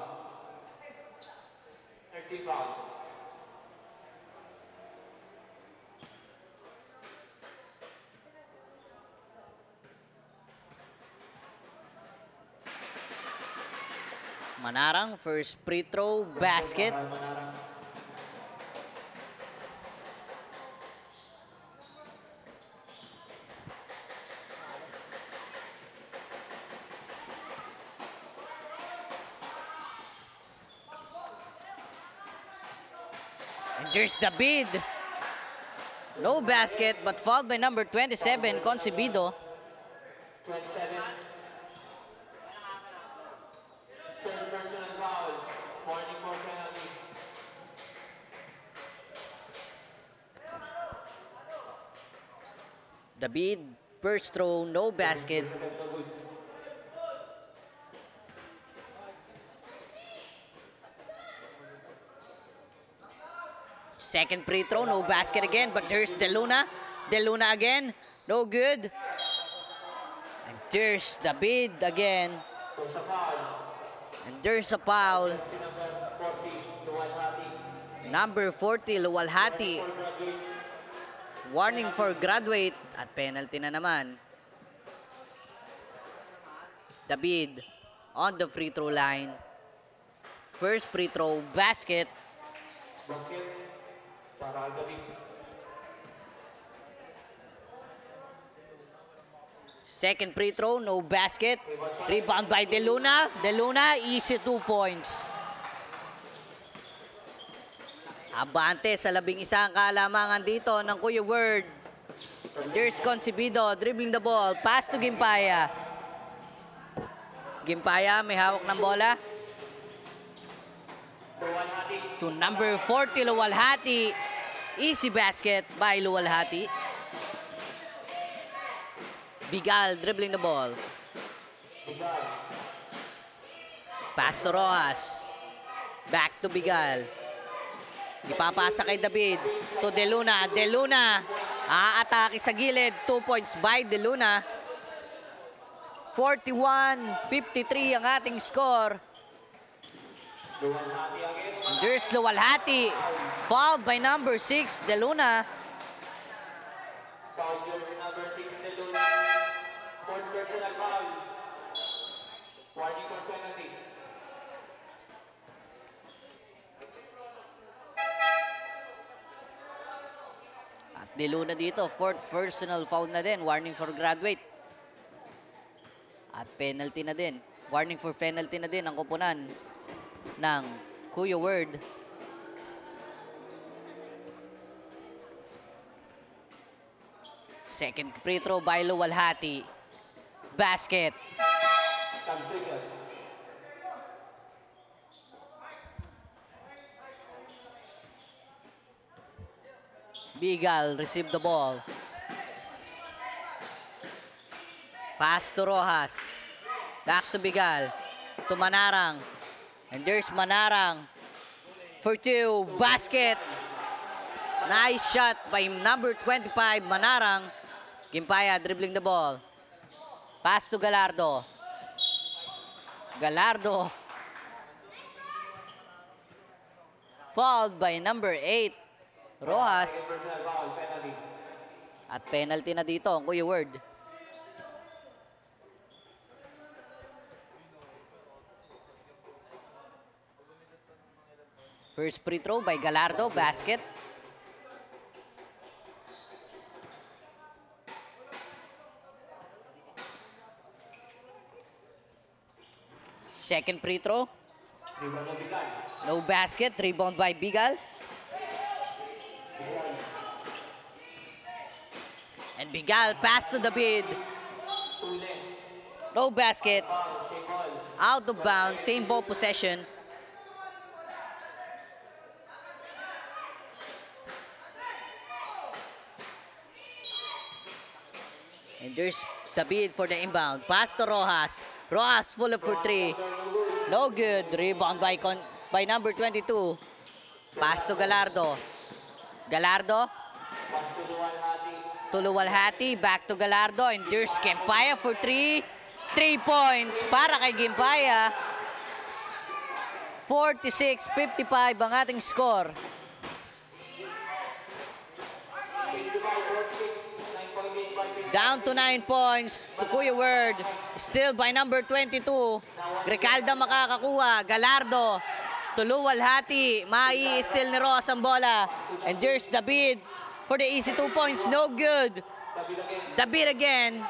Third team foul. Manarang, first free throw, basket. Manarang. And there's the bid. No basket, but fouled by number 27, Concebido. 27. Third personal foul. Warning for penalty. The bid, first throw, no basket. Second free throw, no basket again, but there's De Luna. De Luna again, no good. And there's the bid again. There's a foul. And there's a foul. Number 40, Luwalhati. Number 40, Luwalhati. For graduate. Warning for graduate at penalty na naman. The bid on the free throw line. First free throw, basket. Basket. Para David. Second free throw, no basket. Rebound by De Luna. De Luna, easy 2 points. Abante sa 11 ang kalamangan dito ng Kuya Word. There's Concebido dribbling the ball. Pass to Gimpaya. Gimpaya may hawak ng bola. Luwalhati. To number 40, Luwalhati. Easy basket by Luwalhati. Bigal dribbling the ball. Bigal. Pass to Rojas. Back to Bigal. Ipapasa kay David. To De Luna. De Luna. Aatake sa gilid. 2 points by De Luna. 41-53 ang ating score. Luwalhati again. There's Luwalhati. Fouled by number 6, De Luna. Foul jersey number 6, De Luna. Fourth personal foul. Warning for penalty. At De Luna dito, 4th personal foul na din. Warning for graduate. At penalty na din. Warning for penalty na din ang kupunan ng Kuya Word. Second free throw by Luwalhati. Basket. Tagsigan. Bigal receive the ball. Pass to Rojas. Back to Bigal. To Manarang. And there's Manarang. For 2. Basket. Nice shot by number 25, Manarang. Gimpaya dribbling the ball. Pass to Galardo. Galardo. Fouled by number 8, Rojas. Personal foul, penalty. At penalty na dito ang Kuya Word. First free throw by Galardo, basket. Second free throw, Rebound na Bigal. no basket, rebound by Bigal. And Bigal pass to the bid. Ule. No basket. Out of bounds. Same ball possession. And there's David for the inbound. Pass to Rojas. Rojas full up for three. No good. Rebound by number 22. Pass to Gallardo. Gallardo. To Luwalhati. Back to Gallardo. And there's Gimpaya for three. 3 points para kay Gimpaya. 46-55 ang ating score. Down to 9 points to Kuya Word. Still by number 22. Grecalda makakakuha. Gallardo. To Luwalhati. Mai-steal ni Rojas ang bola. And there's David for the easy 2 points. No good. David again.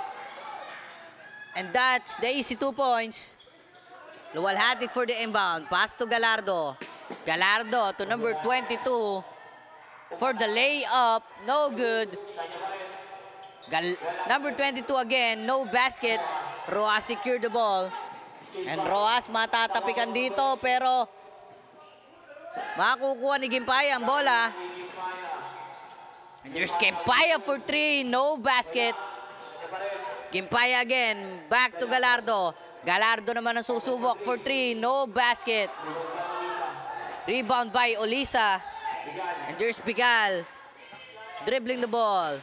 And that's the easy 2 points. Luwalhati for the inbound. Pass to Gallardo. Gallardo to number 22 for the layup. No good. Number 22 again. No basket. Rojas secured the ball. And Rojas matatapikan dito pero makukuha ni Gimpaya ang bola. And there's Gimpaya for 3. No basket. Gimpaya again. Back to Gallardo. Gallardo naman ang susubok for 3. No basket. Rebound by Olisa. And there's Bigal. Dribbling the ball.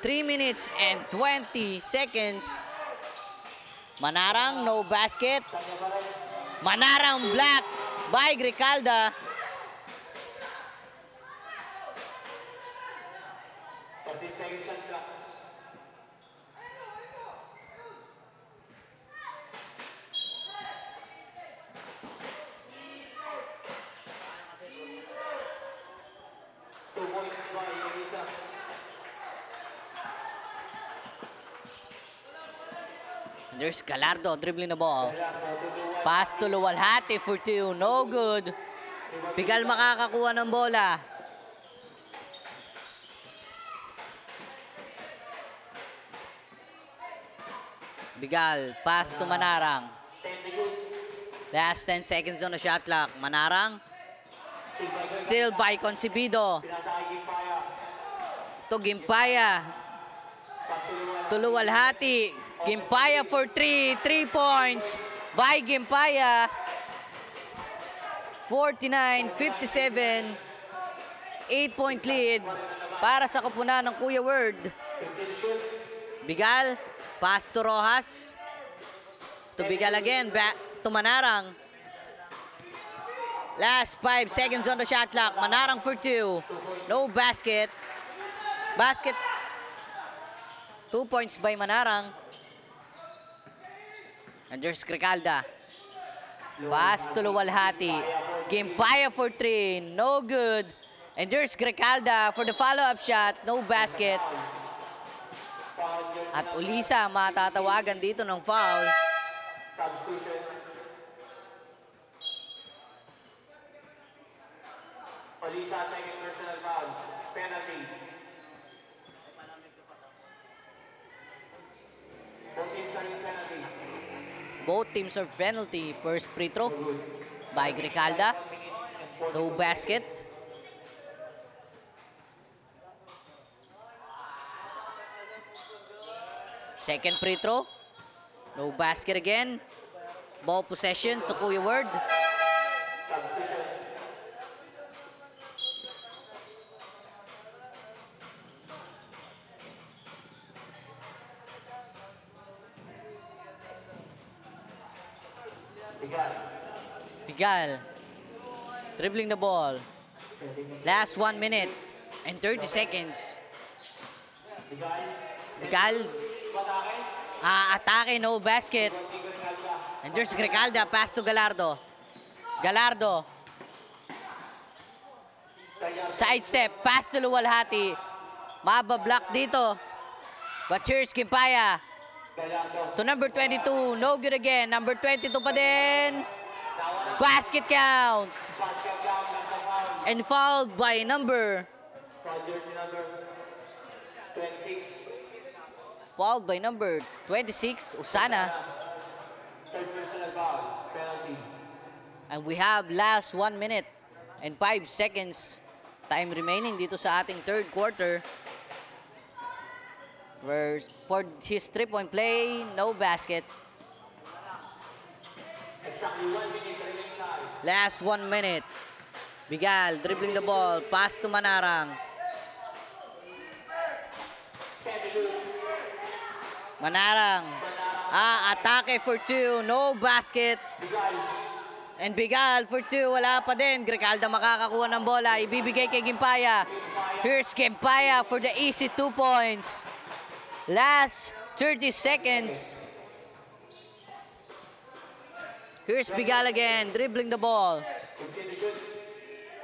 3 minutes and 20 seconds. Manarang, no basket. Manarang block by Grecalda. 13 seconds on clock. There's Gallardo dribbling the ball. Pass to Luwalhati for 2. No good. Bigal makakakuha ng bola. Bigal. Pass to Manarang. Last 10 seconds on the shot clock. Manarang. Still by Concebido. To Gimpaya. To Luwalhati. Gimpaya for 3. 3 points by Gimpaya. 49-57. 8-point lead para sa koponan ng Kuya Word. Bigal. Pass to Rojas. To Bigal again. Back to Manarang. Last 5 seconds on the shot clock. Manarang for 2. No basket. Basket. 2 points by Manarang. And there's Grecalda. Pass to Luwalhati. Gimpaya for 3. No good. And there's Grecalda for the follow-up shot. No basket. At Olisa matatawagan dito ng foul. Substitution. Olisa, second personal foul. Penalty. Both teams are in penalty. Both teams are penalty. First free throw by Grecalda. No basket. Second free throw. No basket again. Ball possession to Kuya Word. Bigal. Dribbling the ball. Last 1 minute and 30 seconds. Bigal. Atake, no basket. And there's Grecalda. Pass to Gallardo. Gallardo. Sidestep. Pass to Luwalhati. Mabablock dito. But here's Gimpaya. To number 22. No good again. Number 22 pa din. Basket count. And fouled by number Foul jersey number 26. Fouled by number 26, Usana. Third personal foul. Penalty. And we have last 1 minute and 5 seconds time remaining dito sa ating third quarter. First, for his 3-point play, no basket. Exactly 1 minute remaining time. Last 1 minute. Bigal dribbling the ball, pass to Manarang. Manarang. Atake for 2, no basket. And Bigal for 2, wala pa din. Grecalda makakakuha ng bola, ibibigay kay Gimpaya. Here's Gimpaya for the easy 2 points. Last 30 seconds. Here's Bigal again, dribbling the ball.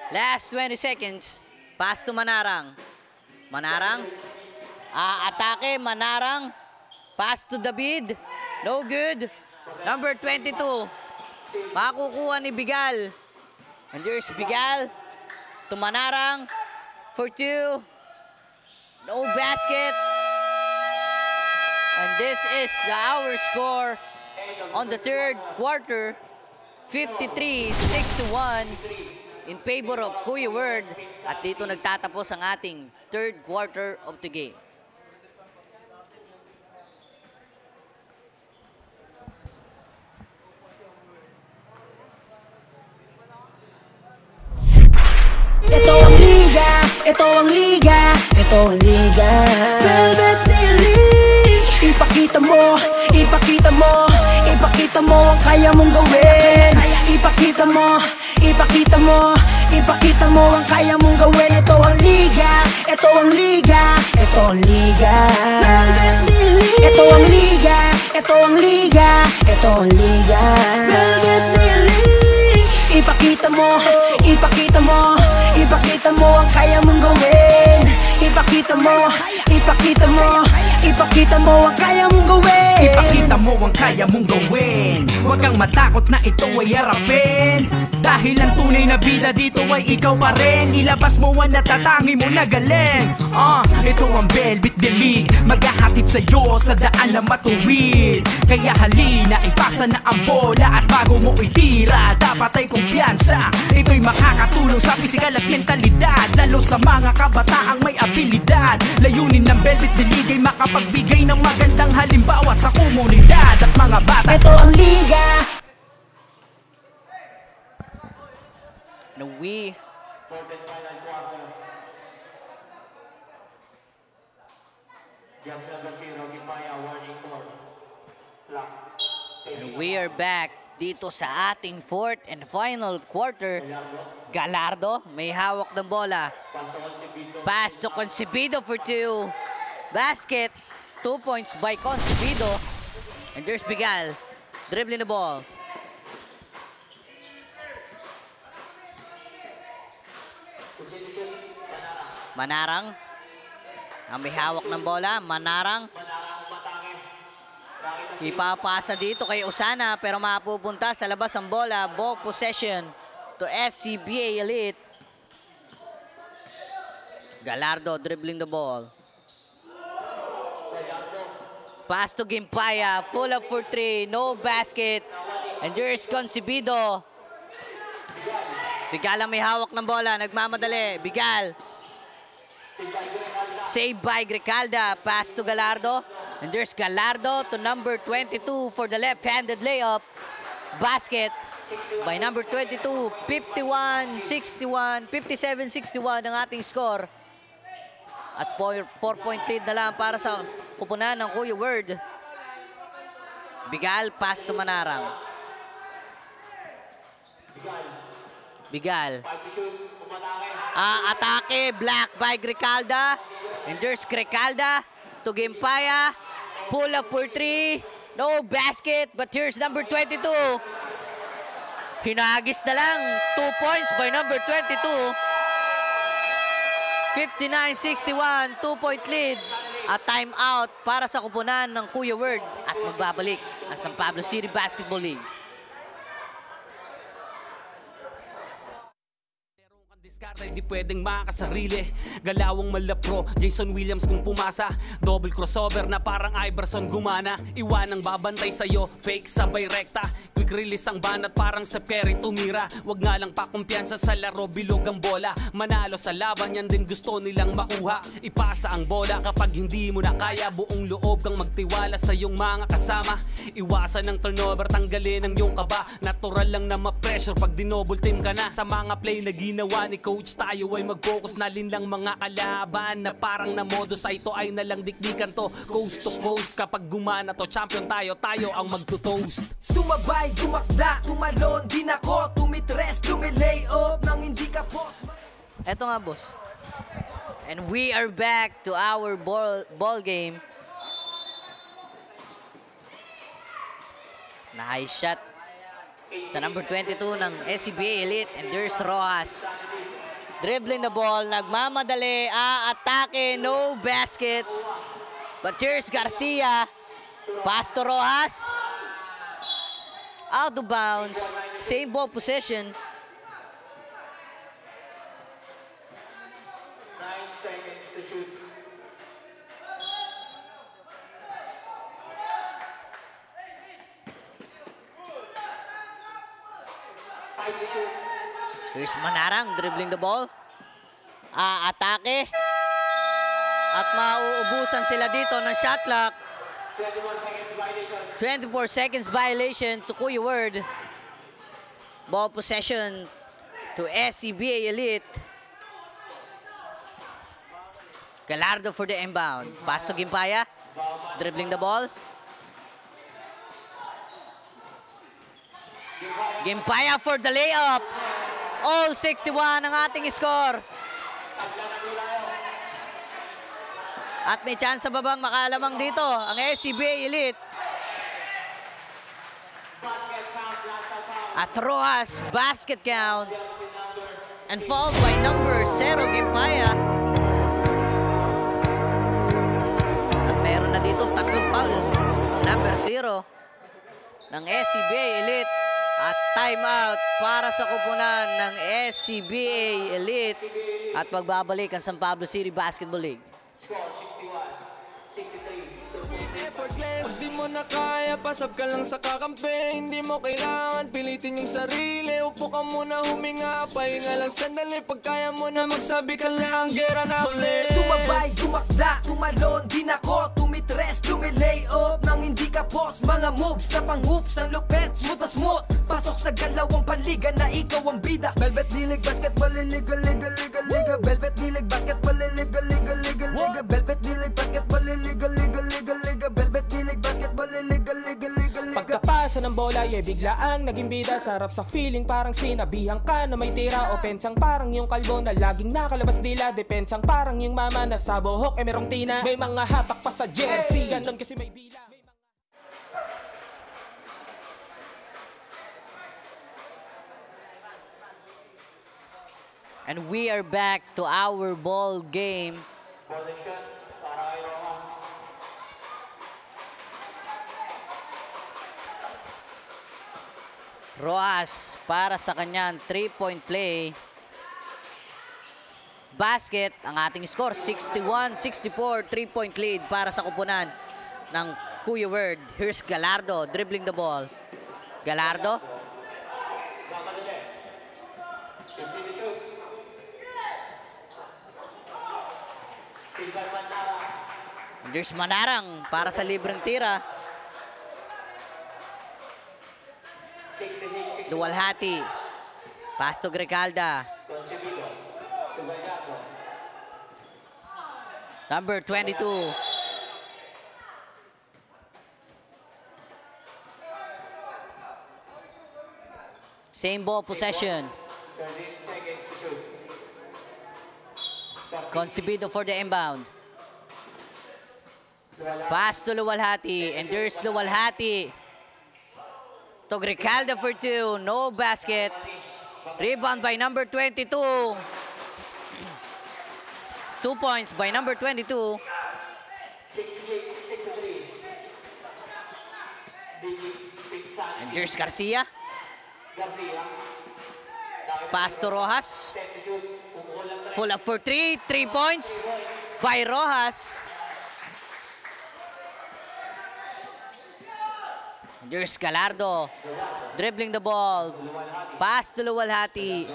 Last 20 seconds. Pass to Manarang. Manarang. Atake, Manarang. Pass to David. No good. Number 22. Makukuha ni Bigal. And there's Bigal to Manarang for 2. No basket. And this is the hour score on the third quarter. 53-61 in favor of Kuya Word. At dito nagtatapos ang ating third quarter of the game. Ito ang liga, ito ang liga, ito ang liga. Velvet League. Ipakita mo, ipakita mo, ipakita mo ang kaya mong gawin. Ipakita mo, ipakita mo, ipakita mo ang kaya mong gawin. Ito ang liga, ito ang liga, ito ang liga. Velvet League. Ito ang liga, ito ang liga, ito ang liga. Velvet League. Ipakita mo, ipakita mo, ipakita mo ang kaya mong gawin. Ipakita mo, ipakita mo, ipakita mo ang kaya mong gawin. Ipakita mo ang kaya mong gawin. Huwag kang matakot na ito ay harapin. Dahil ang tunay na bida dito ay ikaw pa rin. Ilabas mo ang natatangi mo na galing. Ito ang Velvet League, maghahatid sa'yo sa daan na matuwid. Kaya halina, ipasa na ang bola. At bago mo itira, dapat ay kumpiyansa. Ito'y makakatulong sa pisikal at mentalidad, lalo sa mga kabataang may abilidad. Layunin ng Velvet League ay makapagbigay ng magandang halimbawa sa komunidad at mga bata. Ito ang liga. No, we Fourth and final quarter. Jump number 0, Gimpaya, warning for clock. And we are back dito sa ating fourth and final quarter. Gallardo may hawak ng bola. Pass to Concebido for 2. Basket. 2 points by Concebido. And there's Bigal dribbling the ball. Manarang ang may hawak ng bola. Manarang ipapasa dito kay Usana pero mapupunta sa labas ang bola. Ball possession to SCBA Elite. Gallardo dribbling the ball. Pass to Gimpaya. Full up for 3. No basket. And there's Concebido. Bigal ang may hawak ng bola. Nagmamadali. Bigal. Saved by Grecalda. Pass to Gallardo. And there's Gallardo to number 22 for the left-handed layup. Basket by number 22. 51-61. 57-61 ang ating score. At 4-point lead na lang para sa pupunan ng Kuya Word. Bigal, pass to Manarang. Bigal. Atake, black by Grecalda. And there's Grecalda to Gimpaya. Pull up for 3. No basket, but here's number 22. Hinagis na lang. 2 points by number 22. 59-61, 2-point lead. At time out para sa kupunan ng Kuya Word. At magbabalik ang San Pablo City Basketball League. Diskarte, di pwedeng makasarili. Galawang malapro, Jason Williams kung pumasa. Double crossover na parang Iverson gumana. Iwanang babantay sa'yo, fake sabay rekta. Quick release ang banat parang Steph Curry tumira. Wag nga lang pakumpiyansa sa laro, bilog ang bola. Manalo sa laban, yan din gusto nilang makuha. Ipasa ang bola kapag hindi mo na kaya. Buong loob kang magtiwala sa iyong mga kasama. Iwasan ng turnover, tanggalin ang iyong kaba. Natural lang na ma-pressure pag dinouble team ka na. Sa mga play na ginawa ni coach, tayo ay mag-focus na lang mga kalaban na parang na modus. Ay ito ay nalang dikdikan to, coast to coast. Kapag gumana to, champion tayo, tayo ang magto-toast. Sumabay, gumakda, tumalon, din ako. Tumitres, lumilay up nang hindi ka boss. Eto nga, boss. And we are back to our ball game. Nice shot sa number 22 ng SCBA Elite, and there's Rojas. Dribbling the ball, nagmamadali, atake, no basket. But here's Garcia. Pass to Rojas. Out of bounds. Same ball possession. 9 seconds to shoot. Here's Manarang dribbling the ball. Atake. At mauubusan sila dito ng shot clock. 24 seconds violation to Kuya Word. Ball possession to SCBA Elite. Gallardo for the inbound. Pass to Gimpaya. Dribbling the ball. Gimpaya for the layup. All 61 ang ating score. At may chance sa babang makalamang dito ang SCBA Elite. At Rojas, basket count. And fouled by number 0, Gimpaya. At meron na dito tatlong foul ang number 0 ng SCBA Elite. At timeout para sa kupunan ng SCBA Elite. At magbabalik ang San Pablo City Basketball League. Di mo na kaya, pasab ka lang sa kakampi. Hindi mo kailangan pilitin yung sarili. Upo ka muna, huminga, pahinga lang sandali. Pag kaya mo na magsabi ka lang, gera na uli. Sumabay, gumakda, tumalon, din ako. Tumitres, lumilay up nang hindi ka boss. Mga moves na pang hoops, ang lupet, smooth na smooth. Pasok sa galawang paliga na ikaw ang bida. Velvet League Basketball, liga, liga, liga, liga. Velvet League Basketball, liga, liga, liga, liga. Velvet League Basketball, liga, liga, liga, liga. Velvet League Basketball, liga, liga, liga, liga. Pagkapasa ng bola, biglaang naging bida. Sarap sa feeling, parang sinabihan ka na may tira. Opensang parang yung kalbo na laging nakalabas dila. Depensang parang yung mama na sa buhok merong tina. May mga hatak pa sa jersey, ganon kasi may bila. And we are back to our ball game. Position para kay Rojas. Rojas para sa kanyang 3-point play. Basket, ang ating score, 61-64, 3-point lead para sa kupunan ng Kuya Word. Here's Gallardo dribbling the ball. Gallardo. There's Manarang para sa libreng tira. Duwalhati. Pass to Grecalda. Number 22. Same ball possession. Concebido for the inbound. Pass to Luwalhati, and there's Luwalhati. To Grecalda for 2, no basket. Rebound by number 22. 2 points by number 22. And there's Garcia. Pass to Rojas. Full up for 3. 3 points by Rojas. There's Gallardo. Dribbling the ball. Pass to Luwalhati.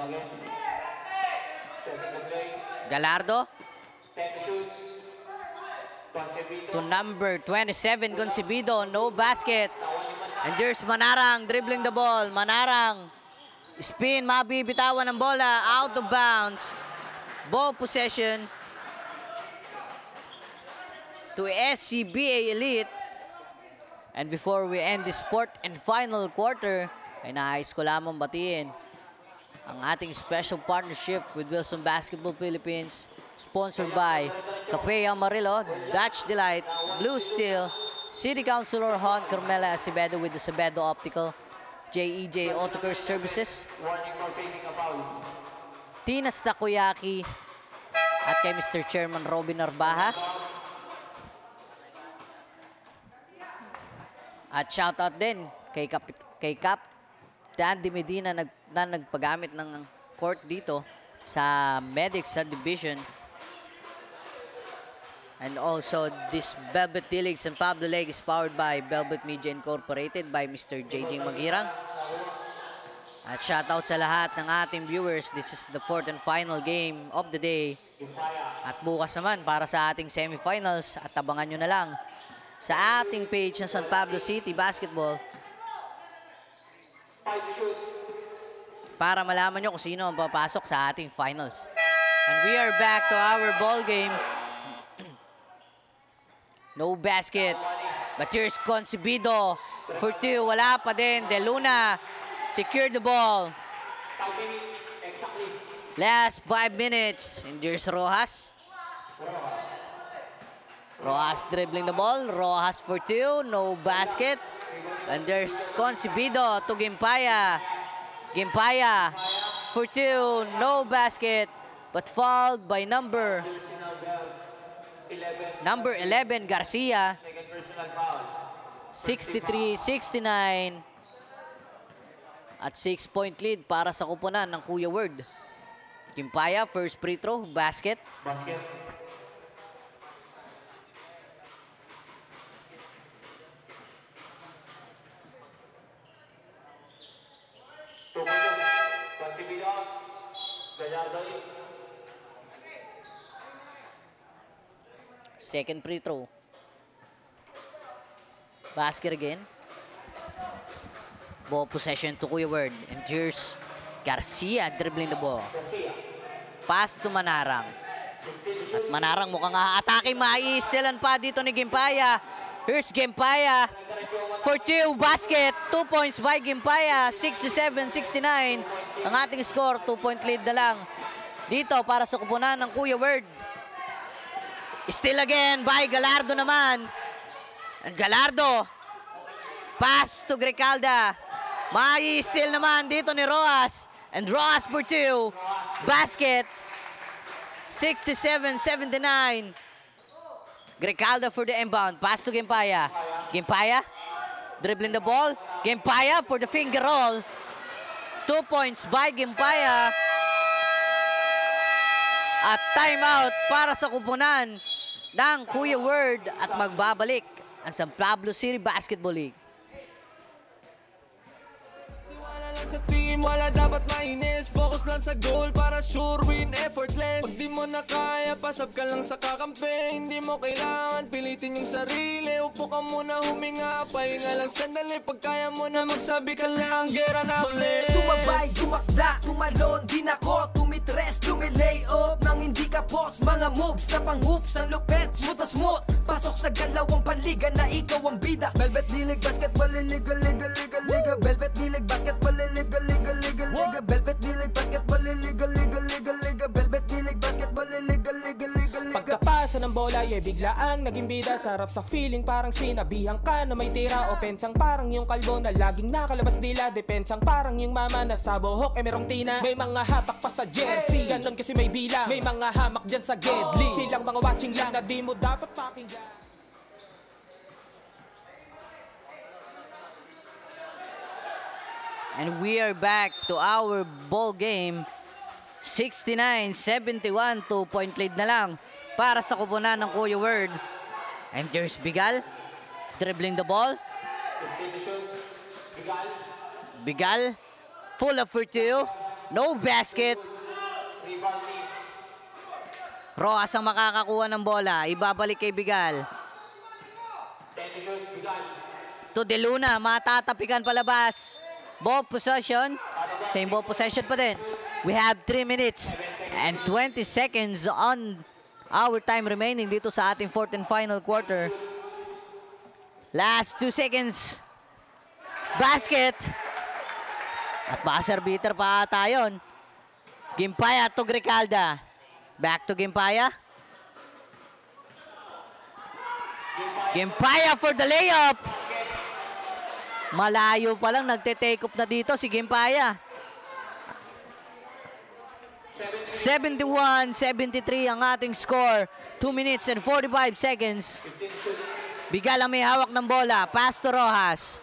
Gallardo. To number 27, Concebido. No basket. And there's Manarang dribbling the ball. Manarang. Spin, mabibitawan ng bola. Out of bounds. Ball possession to SCBA Elite. And before we end this fourth and final quarter, ay nais ko lamang batiin ang ating special partnership with Wilson Basketball Philippines, sponsored by Cafe Amarillo, Dutch Delight, Blue Steel, City Councilor Juan Carmela Acevedo with the Acevedo Optical, JEJ Autocare Services, Tina's Takoyaki, at kay Mr. Chairman Robin Narbaha. At shoutout din kay Cap Dandy Medina na nagpagamit ng court dito sa Medics Subdivision. And also, this Velvet D-Leagues and Pablo Leg is powered by Velvet Media Incorporated by Mr. JJ Maghirang. At shoutout sa lahat ng ating viewers. This is the fourth and final game of the day. At bukas naman para sa ating semifinals. At abangan nyo na lang sa ating page ng San Pablo City Basketball para malaman nyo kung sino ang papasok sa ating finals. And we are back to our ball game. No basket. But here's Concebido for 2. Wala pa din. De Luna secured the ball. Last 5 minutes. And there's Rojas. Rojas dribbling the ball. Rojas for 2. No basket. And there's Concebido to Gimpaya. Gimpaya for 2. No basket. But fouled by number 11, Garcia. 63-69. At 6-point lead para sa kupunan ng Kuya Word. Gimpaya, first free throw. Basket. Second free throw. Basket again. Ball possession to Kuya Word. And here's Garcia dribbling the ball. Pass to Manarang. At Manarang mukhang atake. Maiisilan pa dito ni Gimpaya. Here's Gimpaya for 2. Basket. 2 points by Gimpaya. 67-69. Ang ating score. 2-point lead na lang dito para sa kupunan ng Kuya Word. Still again by Gallardo naman. And Gallardo. Pass to Grecalda. Mai-steal naman dito ni Rojas. And Rojas for 2. Basket. 67-79. Grecalda for the inbound. Pass to Gimpaya. Gimpaya. Dribbling the ball. Gimpaya for the finger roll. 2 points by Gimpaya. At timeout para sa kupunan ng Kuya Word. At magbabalik ang San Pablo City Basketball League. Sa team, wala dapat mainis. Focus lang sa goal para sure win, effortless. Pag di mo na kaya, pasab ka lang sa kakampi. Hindi mo kailangan pilitin yung sarili. Upo ka muna, huminga, pahinga lang sandali. Pag kaya mo na magsabi ka lang, gera na uli. Sumabay, tumakda, tumalon, din ako tumitres, lumilay up nang hindi ka post. Mga moves na pang hoops, ang lupet, smooth na smooth. Pasok sa galawang panliga na ikaw ang bida. Velvet D-League Basketball, liga, liga, liga, liga. Velvet D-League Basketball, liga, liga, liga, liga. Velvet D-League Basketball, liga, liga, liga, liga. Velvet D-League Basketball, liga, liga, liga, liga. Pagkapasa ng bola, biglaang naging bida. Sarap sa feeling, parang sinabihan ka na may tira. Opensang parang yung kalbo na laging nakalabas dila. Depensang parang yung mama na sa buhok merong tina. May mga hatak pa sa jersey, ganon kasi may bilang. May mga hamak dyan sa gedli. Silang mga watching lang na di mo dapat pakinggan. And we are back to our ball game. 69-71, 2-point lead na lang para sa kupunan ng Kuya Word. And there's Bigal dribbling the ball. Bigal, full of for two, no basket. Rojas ang makakakuha ng bola, ibabalik kay Bigal. To De Luna, matatapikan palabas. Ball possession, same ball possession pa din. We have 3 minutes and 20 seconds on our time remaining dito sa ating fourth and final quarter. Last 2 seconds. Basket. At buzzer beater pa ata yun. Gimpaya to Gricalda. Back to Gimpaya. Gimpaya for the layup. Malayo pa lang, nagte-take up na dito si Gimpaya. 71-73 ang ating score. 2 minutes and 45 seconds. Bigal ang may hawak ng bola. Pass to Rojas.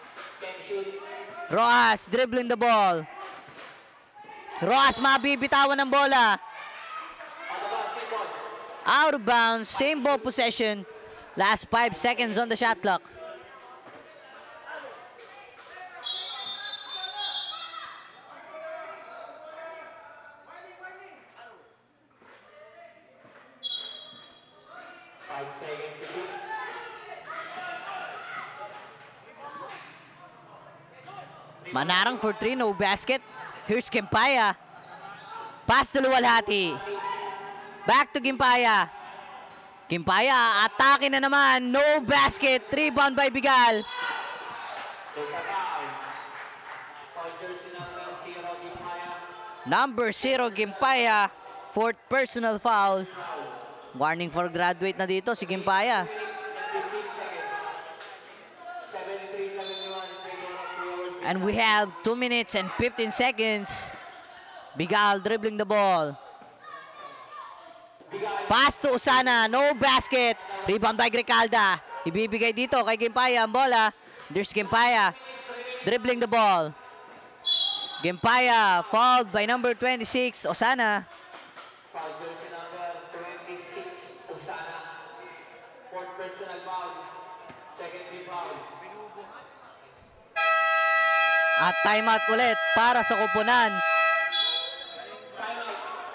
Rojas dribbling the ball. Rojas mabibitawan ng bola. Out of bounds. Same ball possession. Last 5 seconds on the shot clock. Manarang for 3, no basket. Here's Gimpaya. Pass to Luwalhati. Back to Gimpaya. Gimpaya, atake na naman. No basket. Rebound by Bigal. Number 0, Gimpaya. Fourth personal foul. Warning for graduate na dito si Gimpaya. And we have 2 minutes and 15 seconds. Bigal dribbling the ball. Pass to Usana. No basket. Rebound by Gricalda. Ibibigay dito kay Gimpaya ang bola. There's Gimpaya dribbling the ball. Gimpaya fouled by number 26, Usana. Foul jersey number 26, Usana. Fourth personal foul. Second team foul. At timeout ulit para sa kupunan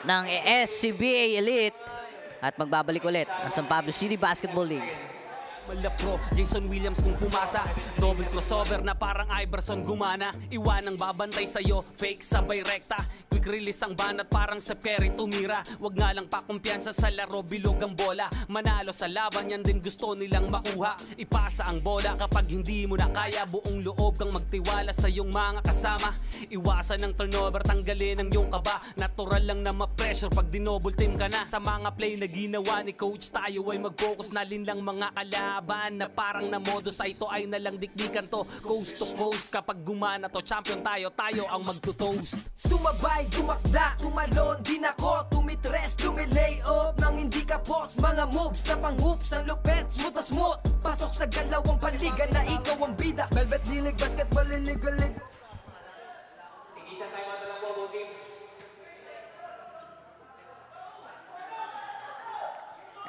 ng SCBA Elite. At magbabalik ulit ang San Pablo City Basketball League. Malapro, Jason Williams kung pumasa. Double crossover na parang Iverson gumana. Iwanang babantay sa'yo, fake sabay rekta. Quick release ang banat parang Steph Curry tumira. Wag nga lang pakumpiyansa sa laro, bilog ang bola. Manalo sa laban, yan din gusto nilang makuha. Ipasa ang bola kapag hindi mo na kaya. Buong loob kang magtiwala sa iyong mga kasama. Iwasan ng turnover, tanggalin ang iyong kaba. Natural lang na ma-pressure pag dinouble team ka na. Sa mga play na ginawa ni coach, tayo ay mag-focus na lang mga kalaban. Na parang na modus ay ito ay nalang dikdikan to. Coast to coast kapag gumana to, champion tayo, tayo ang magto-toast. Sumabay, tumakda, tumalon, din ako tumitres, lumilay up nang hindi ka post. Mga moves na pang-hoops, ang lupet, smooth na smooth. Pasok sa galawang paliga na ikaw ang bida. Velvet lilig, basketball, lilig. Tigisan tayo mga dalawang ball teams.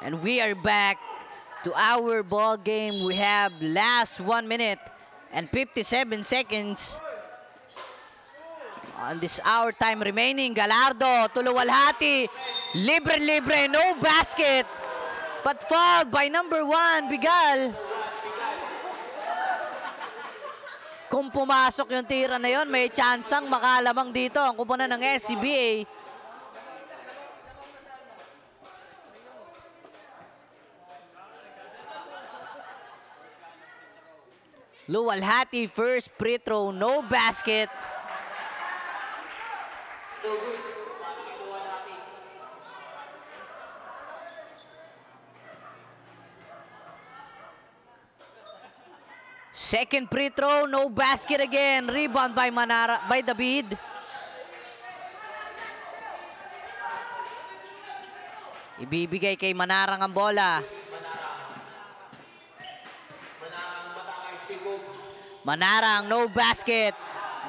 And we are back to our ball game. We have last 1 minute and 57 seconds on this hour time remaining. Galardo to Luwalhati. Libre, no basket. But fouled by number 1, Bigal. Kung pumasok yung tira na yon, may tsansang makalamang dito ang kupunan ng SCBA. Luwalhati, first free throw, no basket. Second free throw, no basket again. Rebound by David. Ibibigay kay Manarang ang bola. Manarang, no basket.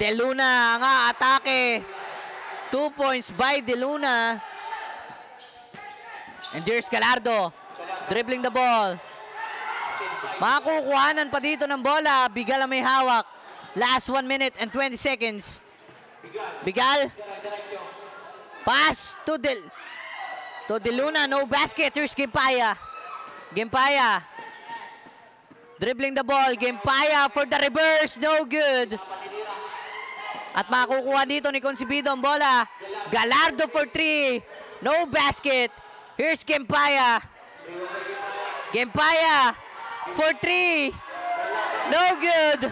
De Luna nga atake. 2 points by De Luna. And there's Gallardo. Dribbling the ball. Makukuhanan pa dito ng bola. Bigal ang may hawak. Last 1 minute and 20 seconds. Bigal. Pass to De Luna. No basket. Here's Gimpaya. Gimpaya. Dribbling the ball. Gimpaya for the reverse. No good. At makukuha dito ni Concebido ang bola. Gallardo for 3. No basket. Here's Gimpaya. Gimpaya for 3. No good.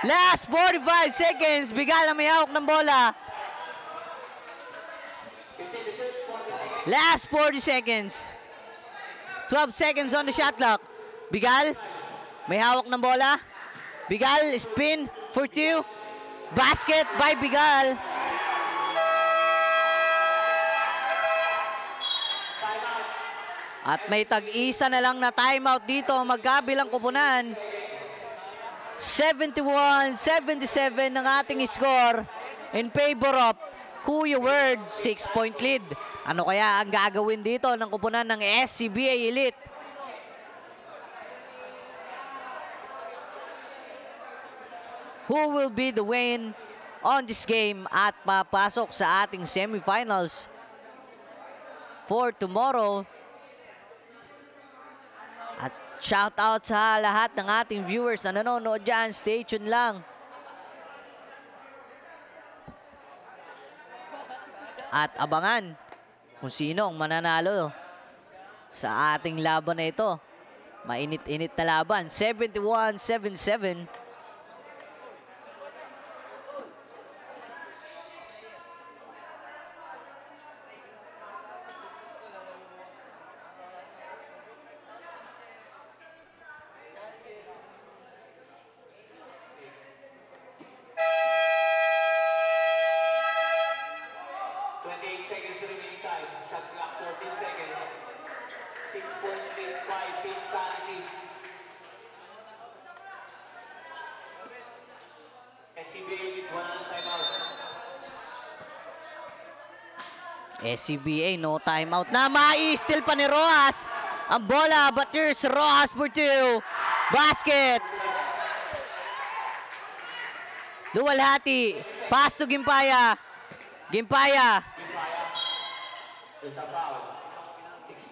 Last 45 seconds. Bigal ang may hawak ng bola. Last 40 seconds. 12 seconds on the shot clock. Bigal. May hawak ng bola. Bigal spin for 2. Basket by Bigal. At may tag-isa na lang na timeout dito magkabilang kupunan. 71-77 ng ating score in favor of Kuya Word. 6-point lead. Ano kaya ang gagawin dito ng kupunan ng SCBA Elite? Who will be the win on this game at papasok sa ating semifinals for tomorrow? At shout out sa lahat ng ating viewers na nanonood dyan. Stay tuned lang. At abangan kung sino ang mananalo sa ating laban na ito. Mainit-init na laban. 71-77. SCBA, no timeout na. Mai-steal pa ni Rojas ang bola, but there's Rojas for 2. Basket. Luwalhati. Pass to Gimpaya. Gimpaya.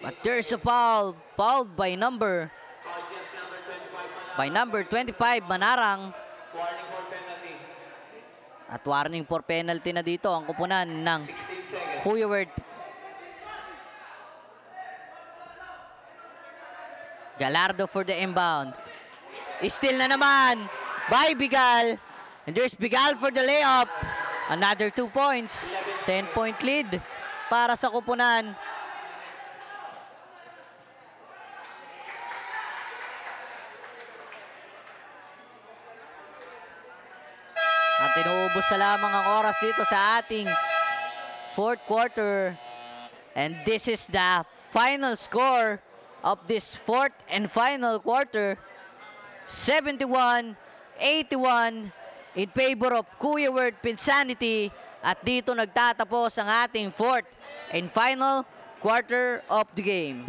But there's a foul. Fouled by number 25, Manarang. At warning for penalty na dito ang kupunan ng Kuya Word. Gallardo for the inbound. Steal na naman by Bigal. And there's Bigal for the layup. Another 2 points. 10-point lead para sa kupunan. At inuubos na lamang ang oras dito sa ating 4th quarter. And this is the final score of this 4th and final quarter. 71-81 in favor of Kuya Word Pinsanity. At dito nagtatapos ang ating 4th and final quarter of the game.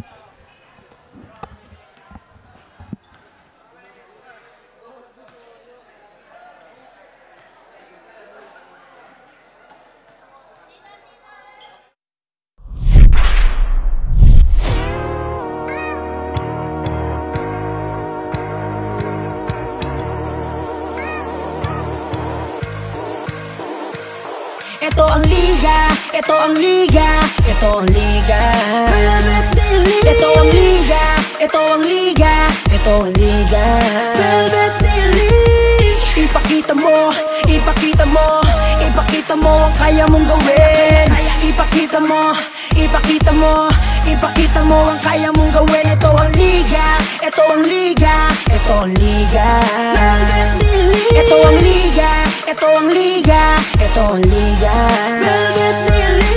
Ito ang liga, ito ang liga, ito ang liga. Ito ang liga, ito ang liga, ito ang liga. Velvet Daily. Ipakita mo, ipakita mo, ipakita mo ang kaya mong gawin. Ipakita mo, ipakita mo, ipakita mo ang kaya mong gawin. Ito ang liga, ito ang liga, ito ang liga. Velvet Daily. Ito ang liga, ito ang liga, ito ang liga. Velvet Daily.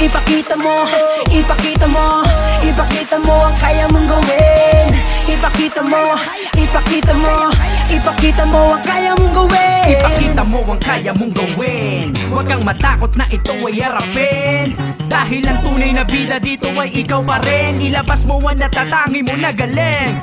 Ipakita mo, ipakita mo, ipakita mo ang kaya mong gawin. Ipakita Ipakita mo, ipakita mo, ipakita mo ang kaya mong gawin. Ipakita mo ang kaya mong gawin. Huwag kang matakot na ito ay harapin. Dahil ang tunay na bida dito ay ikaw pa rin. Ilabas mo ang natatangi mo na galing.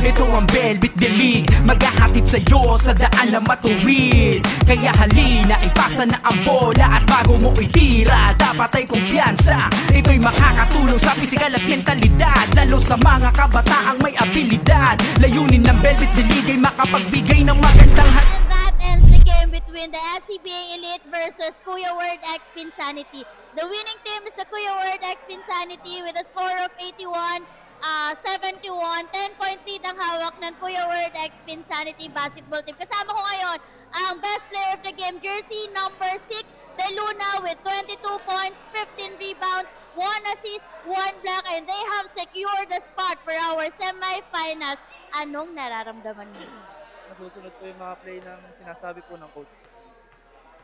Ito ang Velvet The League, maghahatid sa'yo sa daan na matuwid. Kaya halina, ipasa na ang bola. At bago mo itira, dapat ay kumpiyansa. Ito'y makakatulong sa pisikal at mentalidad, lalo sa mga kabataang may abilidad. Layunin ng Velvet The League ay makapagbigay ng magandang And that ends the game between the SCBA Elite versus Kuya Word X Pinsanity. The winning team is the Kuya Word X Pinsanity with a score of 81-71. 10-point lead ang hawak ng Kuya Word X Pinsanity basketball team. Kasama ko ngayon ang best player of the game, jersey number 6, De Luna, with 22 points, 15 rebounds, 1 assist, 1 block, and they have secured the spot for our semifinals. Anong nararamdaman mo? Nasusunod po yung mga play ng sinasabi po ng coach.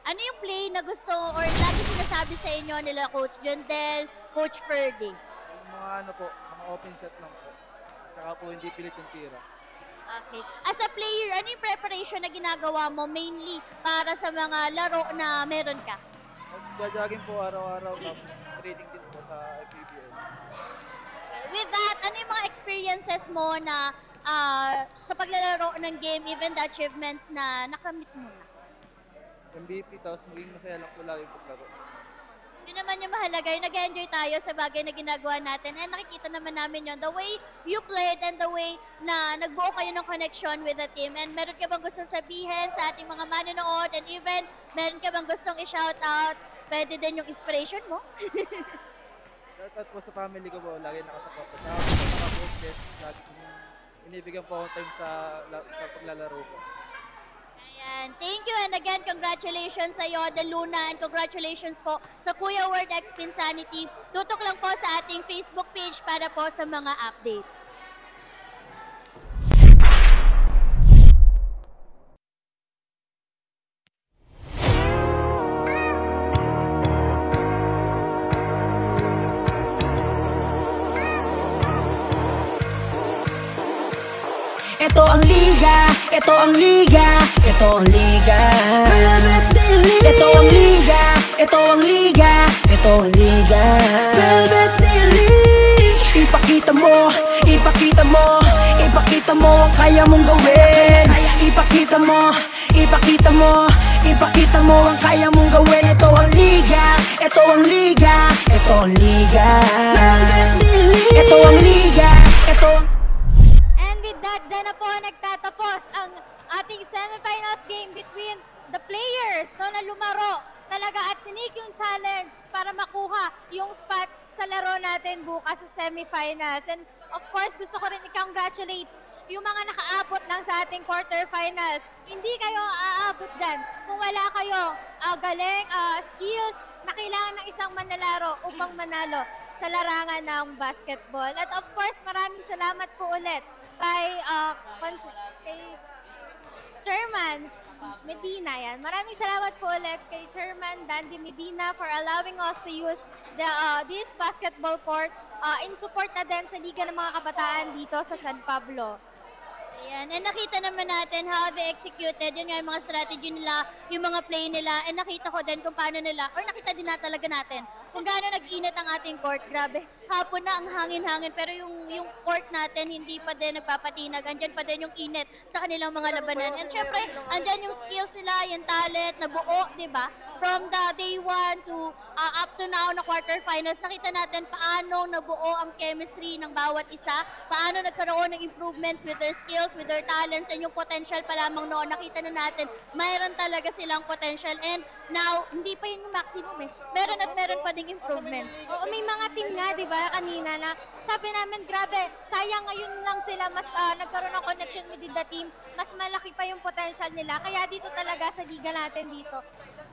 Ano yung play na gusto or lagi sinasabi sa inyo nila Coach Jondel, Coach Ferdy? Yung mga ano po, mga open shot lang po. Saka po hindi pilit yung tira. Okay. As a player, ano yung preparation na ginagawa mo mainly para sa mga laro na meron ka? Nag-jogging po araw-araw, tapos training din po sa PBL. With that, ano yung mga experiences mo na sa paglalaro ng game, even the achievements na nakamit mo na? MVP, tapos maging masaya lang po lagi paglaro. Yun naman yung mahalaga, yung nag-enjoy tayo sa bagay na ginagawa natin. And nakikita naman namin yun, the way you played and the way na nagbuo kayo ng connection with the team. And meron ka bang gustong sabihin sa ating mga manonood? And even, meron ka bang gustong i-shout out? Pwede din yung inspiration mo? Shout out po sa family ko po, lagi nakasapot ko. Sa mga coaches, lagi inibigyan po ako time sa paglalaro ko. Ayan. Thank you, and again, congratulations sa iyo, De Luna, and congratulations po sa Kuya Word X Pinsanity. Tutok lang po sa ating Facebook page para po sa mga update. Ito ang liga, ito ang liga, ito ang liga. Ito ang liga, ito ang liga, ito ang liga. Ipakita mo, ipakita mo, ipakita mo ang kaya mong gawin. Ipakita mo, ipakita mo, ipakita mo ang kaya mong gawin. Ito ang liga, ito ang liga, ito ang liga. Ito ang liga, ito ang With that, dyan na po nagtatapos ang ating semifinals game between the players na lumaro talaga at tinake yung challenge para makuha yung spot sa laro natin bukas sa semifinals. And of course, gusto ko rin i-congratulate yung mga nakaabot lang sa ating quarterfinals. Hindi kayo aabot dyan kung wala kayo galing, skills na kailangan ng isang manlalaro upang manalo sa larangan ng basketball. At of course, maraming salamat po ulit kay Chairman Medina. Yan. Maraming salamat po ulit kay Chairman Dandy Medina for allowing us to use this basketball court in support na din sa Liga ng mga Kabataan dito sa San Pablo. Ayan. And nakita naman natin how they executed. Yun nga yung mga strategy nila, yung mga play nila. And nakita ko din kung paano nila, or nakita din na talaga natin, kung gaano nag-init ang ating court. Grabe, hapon na ang hangin-hangin. Pero yung court natin, hindi pa din nagpapatinag. Andyan pa din yung init sa kanilang mga labanan. And syempre, andyan yung skills nila, yung talent, na buo, di ba? From the day 1 to up to now na quarterfinals, nakita natin paano nabuo ang chemistry ng bawat isa, paano nagkaroon ng improvements with their skills, with their talents, and yung potential pa lamang noon. Nakita na natin, mayroon talaga silang potential. And now, hindi pa yun yung maximum eh. Meron at meron pa ding improvements. Oo, may mga team nga, di ba, kanina na sabi namin, grabe, sayang ngayon lang sila mas nagkaroon ng connection with the team, mas malaki pa yung potential nila. Kaya dito talaga sa liga natin dito,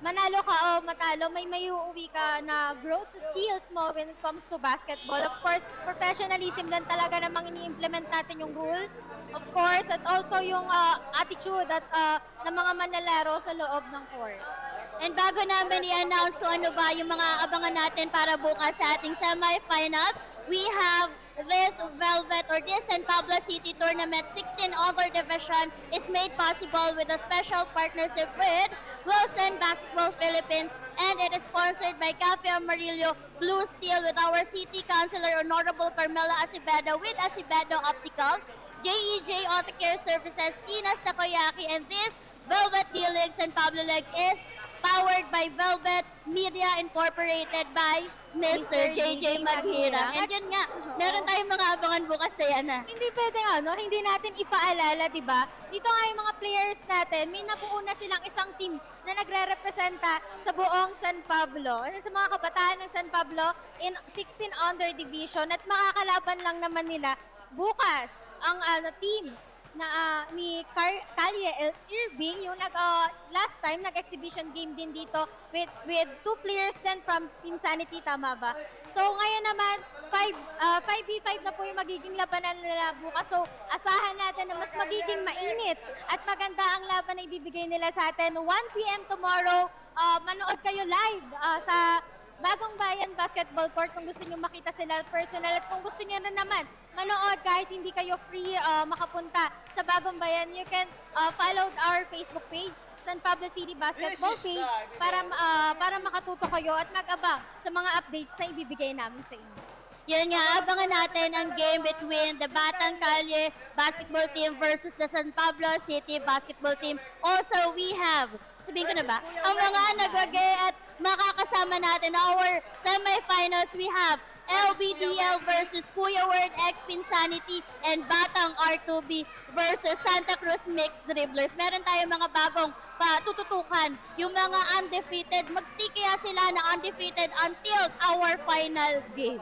manalo ka o matalo, may uuwi ka na growth skills mo when it comes to basketball. Of course, professionalism din talaga namang ini-implement natin yung rules. Of course, at also yung attitude at ng mga manlalaro sa loob ng court. And bago namin i-announce kung ano ba yung mga abangan natin para bukas sa ating semifinals, we have this Velvet or this San Pablo City Tournament 16 Over Division is made possible with a special partnership with Wilson Basketball Philippines, and it is sponsored by Cafe Amarillo, Blue Steel, with our City Councilor Honorable Carmela Acevedo, with Acevedo Optical, JEJ Auto Care Services, Tina's Takoyaki, and this Velvet D-League San Pablo League is powered by Velvet Media Incorporated by Mr. JJ Maghirang. And yun nga, meron tayong mga abangan bukas, Diana. Hindi pwedeng hindi natin ipaalala, di ba? Dito nga yung mga players natin, may nabuo na silang isang team na nagre-representa sa buong San Pablo. Ano, sa mga kabataan ng San Pablo in 16 under division, at makakalaban lang naman nila bukas ang team na ni Kalye Irving, yung last time nag-exhibition game din dito with two players then from Pinsanity, tama ba? So ngayon naman 5v5 na po yung magiging labanan nila bukas. So asahan natin na mas magiging mainit at maganda ang laban na ibibigay nila sa atin. 1 PM tomorrow, manood kayo live sa Bagong Bayan Basketball Court kung gusto nyo makita sila personal, at kung gusto nyo na naman manood kahit hindi kayo free makapunta sa Bagong Bayan, you can follow our Facebook page, San Pablo City Basketball page, para makatuto kayo at mag-abang sa mga updates na ibibigay namin sa inyo. Yun nga, abangan natin ang game between the Batang Kalye Basketball Team versus the San Pablo City Basketball Team. Also, we have, sabihin ko na ba, ang mga nagwagay at makakasama natin our semifinals. We have LBDL versus Kuya Word X Pinsanity and Batang R2B versus Santa Cruz Mixed Dribblers. Meron tayong mga bagong patututukan. Yung mga undefeated, mag-stick kaya sila na undefeated until our final game.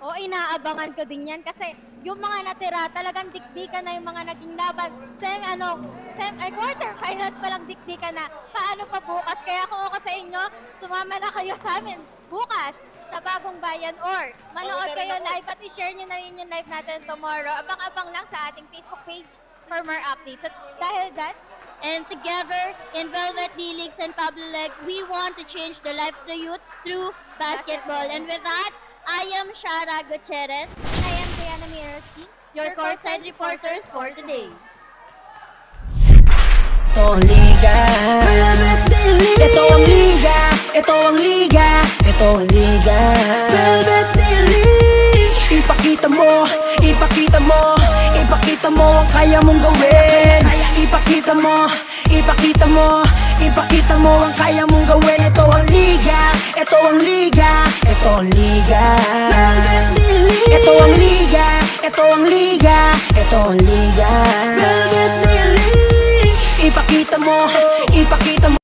O, inaabangan ko din yan kasi yung mga natira, talagang dikdikan na yung mga naging laban. Quarterfinals pa lang dikdikan na. Paano pa bukas? Kaya kung ako sa inyo, sumama na kayo sa amin bukas sa Bagong Bayan or manood kayo live at i-share nyo na rin yung live natin tomorrow. Abang-abang lang sa ating Facebook page for more updates. At dahil dyan, and together in Velvet D-League San Pablo League, we want to change the life of the youth through basketball. And with that, I am Shara Gutierrez. I am Diana Miroski, your courtside reporters for today. Ito ang liga, ito ang liga, ito ang liga, ito ang liga. Velvet D-League. Ipakita mo, ipakita mo, ipakita mo ang kaya mong gawin. Ipakita mo, ipakita mo, ipakita mo ang kaya mong gawin. Ito ang liga, ito ang liga, ito ang liga. Velvet D-League. Ito ang liga, ito ang liga, ito ang liga. Velvet D-League. Ipakita mo, ipakita mo.